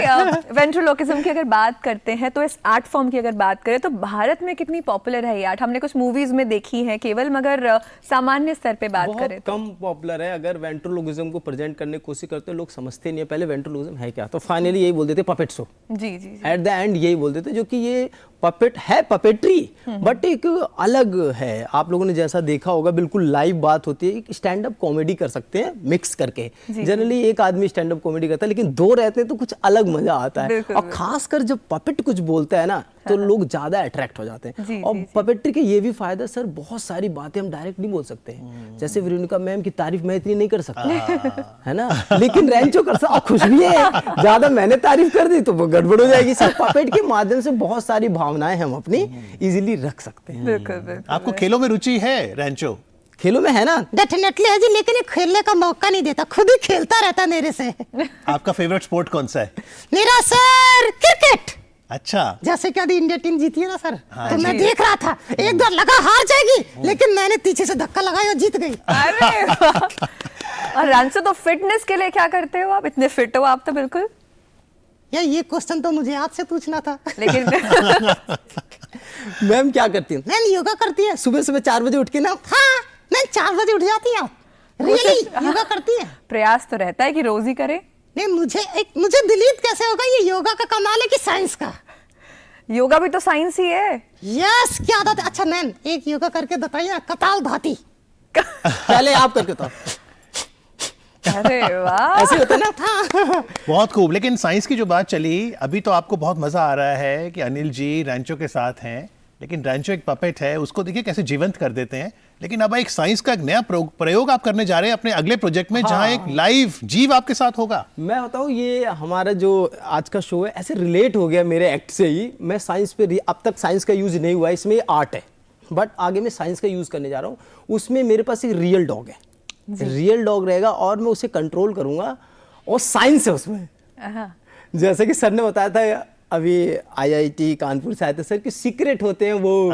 [SPEAKER 2] वेंट्रोलोकिज्म की अगर बात करते हैं तो इस आर्ट फॉर्म की अगर बात करें तो भारत में कितनी पॉपुलर है ये आर्ट? हमने कुछ मूवीज में देखी है केवल, मगर सामान्य स्तर पे बात करें
[SPEAKER 19] तो कम पॉपुलर है। अगर वेंट्रोलोकिज्म को प्रेजेंट करने की कोशिश करते हैं, लोग समझते नहीं है पहले वेंट्रोलोकिज्म है क्या। तो फाइनली यही बोल देते पपेट शो।
[SPEAKER 2] जी।
[SPEAKER 19] एट द एंड यही बोल देते जो कि ये पपेट है, पपेट्री, बट एक अलग है। आप लोगों ने जैसा देखा होगा, बिल्कुल लाइव बात होती है। एक स्टैंड अप कॉमेडी कर सकते हैं मिक्स करके। जनरली एक आदमी स्टैंड अप कॉमेडी करता है, लेकिन दो रहते हैं तो कुछ अलग मजा आता है। और खासकर जब पपेट कुछ बोलता है ना, तो लोग ज्यादा अट्रैक्ट हो जाते हैं। और पपेट्री के ये भी फायदा सर, बहुत सारी बातें हम डायरेक्ट नहीं बोल सकते हैं। जैसे वेरोनिका मैम की तारीफ मैं इतनी नहीं कर सकता, है ना, लेकिन रेंचो कर सकता। खुश भी है, ज्यादा मैंने तारीफ कर दी तो वो गड़बड़ हो जाएगी। सर पपेट के माध्यम से बहुत सारी भावनाएं हम अपनी इजीली रख सकते हैं।
[SPEAKER 3] आपको खेलों में रुचि है रेंचो?
[SPEAKER 19] खेलों में है ना?
[SPEAKER 18] डेफिनेटली है जी, लेकिन ये खेलने का मौका नहीं देता, खुद ही खेलता रहता मेरे से।
[SPEAKER 3] आपका फेवरेट स्पोर्ट कौन सा है?
[SPEAKER 18] मेरा सर क्रिकेट।
[SPEAKER 3] अच्छा,
[SPEAKER 18] जैसे कि अभी इंडिया टीम जीती है ना सर, तो मैं देख रहा था, एक बार लगा हार जाएगी, लेकिन मैंने पीछे से धक्का लगाया और जीत गई।
[SPEAKER 2] अरे और रांचो, तो फिटनेस के लिए क्या करते हो आप? इतने फिट हो आप तो बिल्कुल।
[SPEAKER 18] यार ये क्वेश्चन तो मुझे आपसे पूछना था।
[SPEAKER 2] लेकिन
[SPEAKER 19] मैम क्या करती है?
[SPEAKER 18] मैम योगा करती है।
[SPEAKER 19] सुबह 4 बजे उठ के ना?
[SPEAKER 18] हाँ, मैं 4 बजे उठ जाती है। रियली योगा करती है।
[SPEAKER 2] प्रयास तो रहता है कि रोज ही करे।
[SPEAKER 18] नहीं, मुझे डिलीट कैसे होगा? ये योगा का कमाल है कि साइंस का।
[SPEAKER 2] योगा भी तो साइंस ही है।
[SPEAKER 18] यस, क्या बात है। अच्छा मैम, एक योगा करके बताइए, कपालभाति।
[SPEAKER 19] पहले आप करके तो।
[SPEAKER 2] अरे वाह,
[SPEAKER 19] ऐसे होता है ना।
[SPEAKER 3] बहुत खूब। लेकिन साइंस की जो बात चली, अभी तो आपको बहुत मजा आ रहा है कि अनिल जी रेंचो के साथ हैं, लेकिन रेंचो एक पपेट है, उसको देखिए कैसे जीवंत कर देते हैं। लेकिन अब एक साइंस का एक नया प्रयोग आप करने जा रहे हैं अपने अगले प्रोजेक्ट में, जहां एक लाइव जीव आपके साथ होगा।
[SPEAKER 19] मैं बताऊं, ये हमारा जो आज का शो है ऐसे रिलेट हो गया मेरे एक्ट से ही। मैं साइंस पे, अब तक साइंस का यूज नहीं हुआ, इसमें आर्ट है, बट आगे मैं साइंस का यूज करने जा रहा हूं। उसमें मेरे पास एक रियल डॉग है, रियल डॉग रहेगा और मैं उसे कंट्रोल करूंगा, और साइंस है उसमें। जैसे कि सर ने बताया था अभी IIT कानपुर से आए थे सर, कि सीक्रेट होते हैं वो,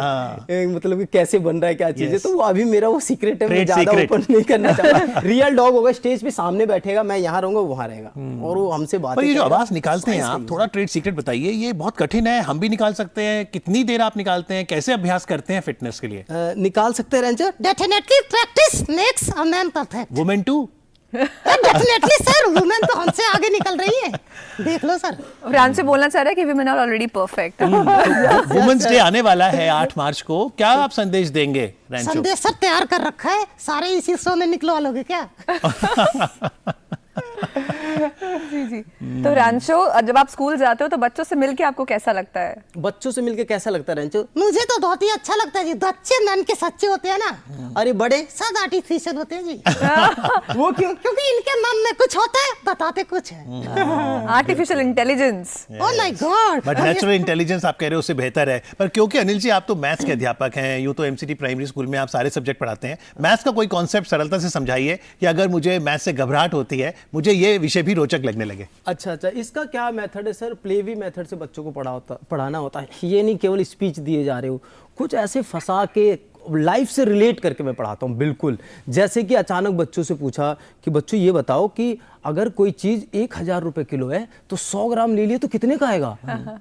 [SPEAKER 19] मतलब कि कैसे बन रहा है क्या चीज़ है, तो वो अभी मेरा वो सीक्रेट है, मैं ज़्यादा ओपन नहीं करना चाहता। रियल डॉग होगा, स्टेज पे सामने बैठेगा, मैं यहाँ रहूंगा, वहाँ रहेगा, और वो हमसे बात।
[SPEAKER 3] पर ये जो आवाज निकालते हैं आप, थोड़ा ट्रेड सीक्रेट बताइए, ये बहुत कठिन है, हम भी निकाल सकते हैं? कितनी देर आप निकालते हैं? कैसे अभ्यास करते हैं फिटनेस के लिए?
[SPEAKER 19] निकाल सकते हैं रेंचर?
[SPEAKER 18] Definitely practice makes a man perfect.
[SPEAKER 3] Women too?
[SPEAKER 18] Definitely sir, women तो हमसे आगे निकल रही है, देख लो सर।
[SPEAKER 2] रान से बोलना चाह रहा है कि women are already perfect।
[SPEAKER 3] Women's day आने वाला है 8 मार्च को, क्या आप संदेश देंगे?
[SPEAKER 18] संदेश सब तैयार कर रखा है, सारे इसी शो में निकलवा लोगे क्या?
[SPEAKER 2] जी। तो रांचो, जब आप स्कूल जाते हो तो बच्चों से मिलके आपको कैसा लगता है?
[SPEAKER 19] बच्चों से मिलके कैसा लगता है रेंचो?
[SPEAKER 18] मुझे तो बहुत ही अच्छा लगता है जी। बच्चे मन के सच्चे होते हैं ना,
[SPEAKER 19] अरे बड़े
[SPEAKER 18] सब आर्टिफिशियल होते हैं जी। वो क्यों? क्योंकि इनके मन में कुछ होता है, बताते कुछ है।
[SPEAKER 2] Artificial intelligence.
[SPEAKER 18] Oh my God.
[SPEAKER 3] But natural intelligence आप कह रहे हो उससे बेहतर है। पर क्योंकि अनिल जी आप तो मैथ्स के अध्यापक हैं, यूं तो MCT प्राइमरी स्कूल में आप सारे सब्जेक्ट पढ़ाते हैं, मैथ्स का कोई कॉन्सेप्ट सरलता से समझाइए कि अगर मुझे मैथ्स से घबराहट होती है, मुझे ये विषय भी रोचक लगने लगे।
[SPEAKER 19] अच्छा, इसका क्या मेथड है सर? प्लेवी मेथड से बच्चों को पढ़ाना होता है, ये नहीं केवल स्पीच दिए जा रहे हो, कुछ ऐसे फंसा के लाइफ से रिलेट करके मैं पढ़ाता हूँ। बिल्कुल, जैसे कि अचानक बच्चों से पूछा कि बच्चों ये बताओ कि अगर कोई चीज 1000 रुपए किलो है तो 100 ग्राम ले लिए तो कितने का आएगा?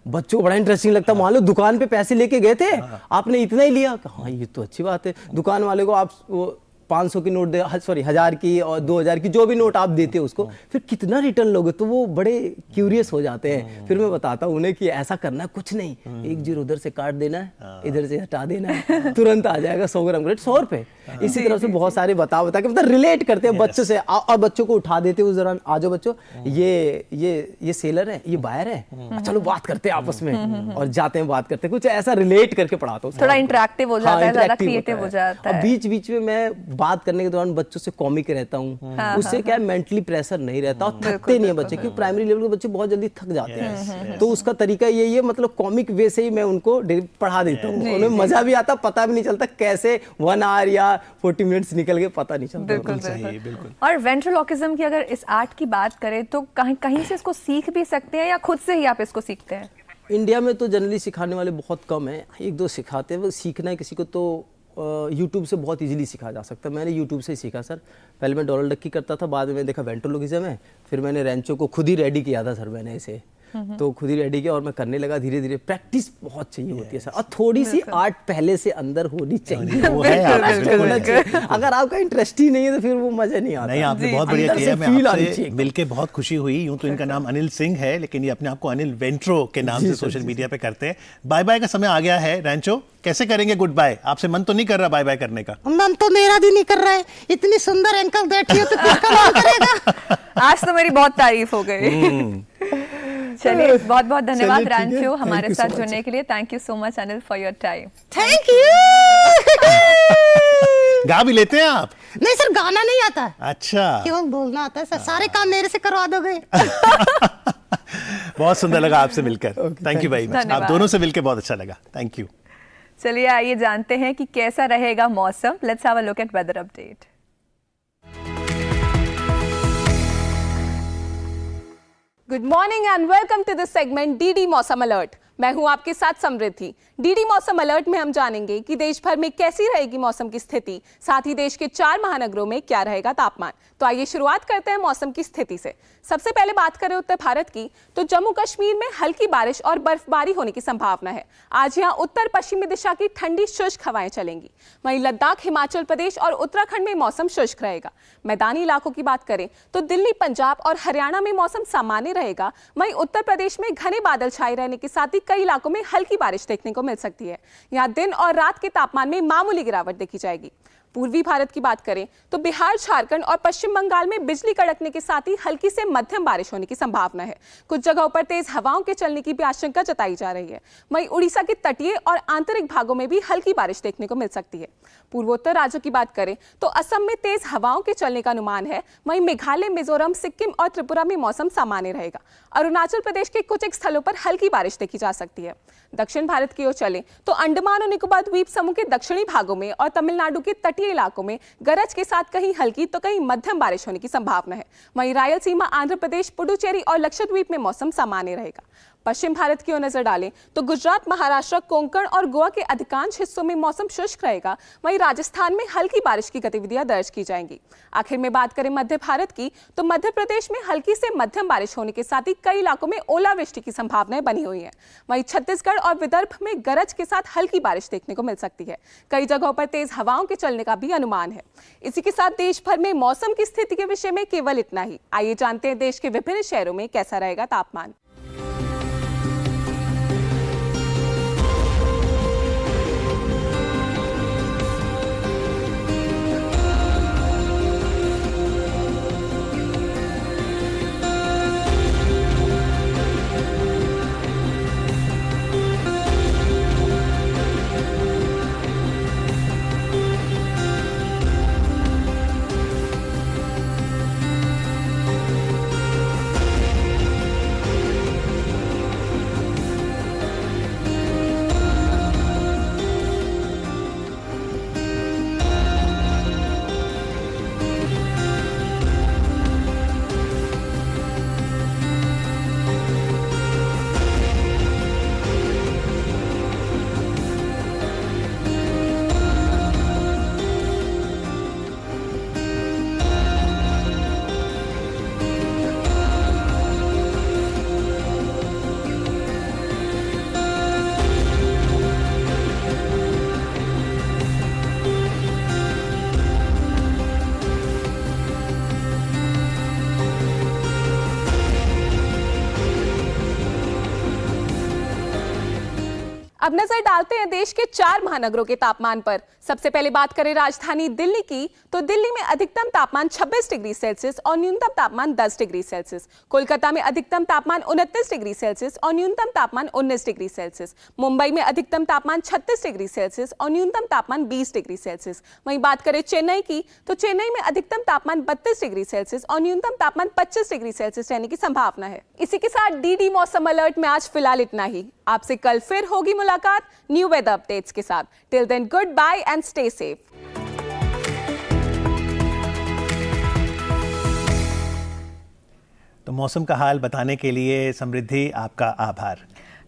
[SPEAKER 19] बच्चों को बड़ा इंटरेस्टिंग लगता है। मान लो दुकान पे पैसे लेके गए थे, आपने इतना ही लिया, हाँ ये तो अच्छी बात है। दुकान वाले को आप वो 500 की नोट दे, सॉरी 1000 की और 2000 की, जो भी नोट आप देते हो उसको, फिर कितना रिटर्न लोगे? तो वो बड़े क्यूरियस हो जाते हैं। फिर मैं बताता हूँ उन्हें कि ऐसा करना है, कुछ नहीं, 1 0 उधर से काट देना है, इधर से हटा देना है, तुरंत आ जाएगा 100 ग्राम का रेट 100 रुपए। इसी तरह से बहुत सारे बता के मतलब रिलेट करते हैं बच्चों से, और बच्चों को उठा देते हैं उस दौरान, आ जाओ बच्चों, ये सेलर है, ये बायर है, चलो बात करते हैं आपस में, और जाते हैं बात करते हैं, कुछ ऐसा रिलेट करके पढ़ाता हूँ।
[SPEAKER 2] थोड़ा इंटरेक्टिव हो जाता है, ज़्यादा क्रिएटिव हो जाता है।
[SPEAKER 19] बीच बीच में मैं बात करने के दौरान बच्चों से कॉमिक रहता हूँ, उससे क्या है मेंटली प्रेशर नहीं रहता और थकते नहीं है बच्चे, क्योंकि प्राइमरी लेवल के बच्चे बहुत जल्दी थक जाते हैं। तो उसका तरीका यही है, मतलब कॉमिक वे से ही मैं उनको पढ़ा देता हूँ, उन्हें मजा भी आता, पता भी नहीं चलता कैसे 1 आवर या 40 मिनट्स निकल गए, पता नहीं चलता।
[SPEAKER 2] बिल्कुल। और वेंट्रोलॉकिज्म की अगर इस आर्ट की बात करें तो कहीं से इसको सीख भी सकते हैं या खुद से ही आप इसको सीखते हैं?
[SPEAKER 19] इंडिया में तो जनरली सिखाने वाले बहुत कम हैं, 1-2 सिखाते हैं। वो सीखना है किसी को तो यूट्यूब से बहुत इजीली सीखा जा सकता है। मैंने यूट्यूब से ही सीखा सर। पहले मैं डोनाल्ड डक की करता था, बाद में देखा वेंट्रोलॉकिज्म है, फिर मैंने रैंचो को खुद ही रेडी किया था सर मैंने इसे, तो खुद ही रेडी किया और मैं करने लगा। धीरे धीरे प्रैक्टिस बहुत चाहिए होती है सर, और थोड़ी सी आर्ट पहले से अंदर होनी चाहिए।
[SPEAKER 3] वो है
[SPEAKER 19] होना चाहिए। अगर आपका इंटरेस्ट ही नहीं है तो फिर वो मजा नहीं आता।
[SPEAKER 3] नहीं, आपने बहुत बढ़िया किया। मैं आपसे मिलके बहुत खुशी हुई। यूं तो इनका नाम अनिल सिंह है, लेकिन ये अपने आप को अनिल वेंट्रो के नाम से सोशल मीडिया पे करते हैं। बाय बाय का समय आ गया है। रैंचो, कैसे करेंगे गुड बाय? आपसे मन तो नहीं कर रहा बाय बाय करने का?
[SPEAKER 18] मन तो मेरा भी नहीं कर रहा है, इतनी सुंदर एंकल बैठी है तो किसका मन करेगा?
[SPEAKER 2] आज तो मेरी बहुत तारीफ हो गई। चलिए, बहुत बहुत धन्यवाद रैंचो हमारे साथ जुड़ने के लिए। Thank you so much Anil for your time.
[SPEAKER 18] Thank you.
[SPEAKER 3] गा भी लेते हैं आप?
[SPEAKER 18] नहीं सर, गाना नहीं आता है।
[SPEAKER 3] अच्छा,
[SPEAKER 18] केवल बोलना आता है सर। सारे काम मेरे से करवा दोगे?
[SPEAKER 3] बहुत सुंदर लगा आपसे मिलकर। Thank you very much. आप दोनों से मिलकर बहुत अच्छा लगा। Thank you.
[SPEAKER 2] चलिए आइए जानते हैं कि कैसा रहेगा मौसम। Let's have a look at weather update.
[SPEAKER 20] Good morning and welcome to this segment DD मौसम अलर्ट। मैं हूं आपके साथ समृद्धि। डीडी मौसम अलर्ट में हम जानेंगे कि देश भर में कैसी रहेगी मौसम की स्थिति, साथ ही देश के 4 महानगरों में क्या रहेगा तापमान। तो आइए शुरुआत करते हैं मौसम की स्थिति से। सबसे पहले बात करें उत्तर भारत की, तो जम्मू कश्मीर में हल्की बारिश और बर्फबारी होने की संभावना है। आज यहां उत्तर पश्चिमी दिशा की ठंडी शुष्क हवाएं चलेंगी। वहीं लद्दाख, हिमाचल प्रदेश और उत्तराखंड में मौसम शुष्क रहेगा। मैदानी इलाकों की बात करें तो दिल्ली, पंजाब और हरियाणा में मौसम सामान्य रहेगा। वहीं उत्तर प्रदेश में घने बादल छाए रहने के साथ ही कई इलाकों में हल्की बारिश देखने को मिल सकती है। यहाँ दिन और रात के तापमान में मामूली गिरावट देखी जाएगी। पूर्वी भारत की बात करें तो बिहार, झारखंड और पश्चिम बंगाल में बिजली कड़कने के साथ ही हल्की से मध्यम बारिश होने की संभावना है। कुछ जगहों पर तेज हवाओं के चलने की भी आशंका जताई जा रही है। वहीं उड़ीसा के तटीय और आंतरिक भागों में भी हल्की बारिश देखने को मिल सकती है। पूर्वोत्तर राज्यों की बात करें तो असम में तेज हवाओं के चलने का अनुमान है। वहीं मेघालय, मिजोरम, सिक्किम और त्रिपुरा में मौसम सामान्य रहेगा। अरुणाचल प्रदेश के कुछ स्थलों पर हल्की बारिश देखी जा सकती है। दक्षिण भारत की ओर चलें तो अंडमान और निकोबार द्वीप समूह के दक्षिणी भागों में और तमिलनाडु के तटीय इलाकों में गरज के साथ कहीं हल्की तो कहीं मध्यम बारिश होने की संभावना है। वहीं रायलसीमा, आंध्र प्रदेश, पुडुचेरी और लक्षद्वीप में मौसम सामान्य रहेगा। पश्चिम भारत की ओर नजर डालें तो गुजरात, महाराष्ट्र, कोंकण और गोवा के अधिकांश हिस्सों में मौसम शुष्क रहेगा। वहीं राजस्थान में हल्की बारिश की गतिविधियां दर्ज की जाएंगी। आखिर में बात करें मध्य भारत की, तो मध्य प्रदेश में हल्की से मध्यम बारिश होने के साथ ही कई इलाकों में ओलावृष्टि की संभावनाएं बनी हुई है। वहीं छत्तीसगढ़ और विदर्भ में गरज के साथ हल्की बारिश देखने को मिल सकती है। कई जगहों पर तेज हवाओं के चलने का भी अनुमान है। इसी के साथ देश भर में मौसम की स्थिति के विषय में केवल इतना ही। आइए जानते हैं देश के विभिन्न शहरों में कैसा रहेगा तापमान। अब नजर डालते हैं देश के 4 महानगरों के तापमान पर। सबसे पहले बात करें राजधानी दिल्ली की, तो दिल्ली में अधिकतम तापमान 26 डिग्री सेल्सियस और न्यूनतम तापमान 10 डिग्री सेल्सियस। कोलकाता में अधिकतम तापमान 29 डिग्री सेल्सियस और न्यूनतम तापमान 19 डिग्री सेल्सियस। मुंबई में अधिकतम तापमान 36 डिग्री सेल्सियस और न्यूनतम तापमान 20 डिग्री सेल्सियस। वहीं बात करें चेन्नई की, तो चेन्नई में अधिकतम तापमान 32 डिग्री सेल्सियस और न्यूनतम तापमान 25 डिग्री सेल्सियस रहने की संभावना है। इसी के साथ डीडी मौसम अलर्ट में आज फिलहाल इतना ही। आपसे कल फिर होगी मुलाकात न्यू वेदर अपडेट्स के साथ। Till then good bye and stay safe.
[SPEAKER 3] तो मौसम का हाल बताने के लिए समृद्धि आपका आभार।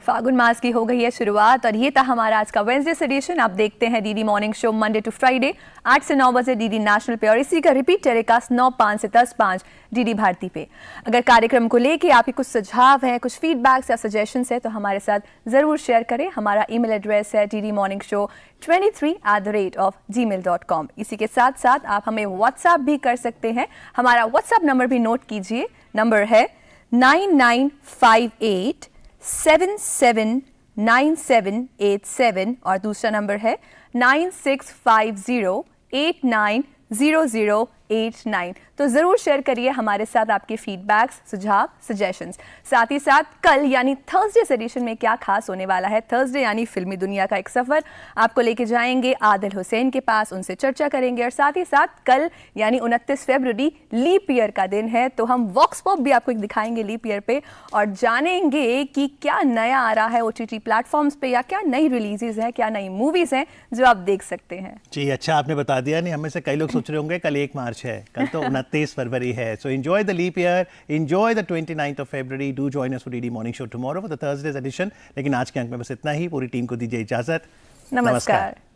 [SPEAKER 2] फागुन मास की हो गई है शुरुआत और ये था हमारा आज का वेडनेसडे एडिशन। आप देखते हैं DD morning show Monday to Friday 8 से 9 बजे डीडी नेशनल पे और इसी का रिपीट टेलीकास्ट 9:05 से 10:05 डीडी भारती पे। अगर कार्यक्रम को लेके आपके कुछ सुझाव हैं, कुछ फीडबैक्स या सजेशंस है तो हमारे साथ ज़रूर शेयर करें। हमारा ईमेल एड्रेस है ddmorningshow23@gmail.com। इसी के साथ साथ आप हमें व्हाट्सएप भी कर सकते हैं। हमारा व्हाट्सएप नंबर भी नोट कीजिए, नंबर है 9958779787 और दूसरा नंबर है 9650890089। तो ज़रूर शेयर करिए हमारे साथ आपके फीडबैक्स, सुझाव, सजेशंस। साथ ही साथ कल यानी थर्सडे एडिशन में क्या खास होने वाला है। थर्सडे यानी फिल्मी दुनिया का एक सफ़र आपको लेके जाएंगे आदिल हुसैन के पास, उनसे चर्चा करेंगे। और साथ ही साथ कल यानी 29 फरवरी लीप ईयर का दिन है, तो हम वॉक्स पॉप भी आपको दिखाएंगे लीप ईयर पे और जानेंगे कि क्या नया आ रहा है OTT प्लेटफॉर्म्स पे या क्या नई रिलीजेज हैं, क्या नई मूवीज़ हैं जो आप देख सकते हैं।
[SPEAKER 3] जी अच्छा आपने बता दिया। नहीं, हमें से कई लोग सोच रहे होंगे कल 1 मार्च है, कल तो 29 फरवरी है। So enjoy the leap year, enjoy the 29th of February। Do join us for DD morning show tomorrow for the Thursday's edition. लेकिन आज के अंक में बस इतना ही। पूरी टीम को दीजिए इजाजत।
[SPEAKER 2] नमस्कार।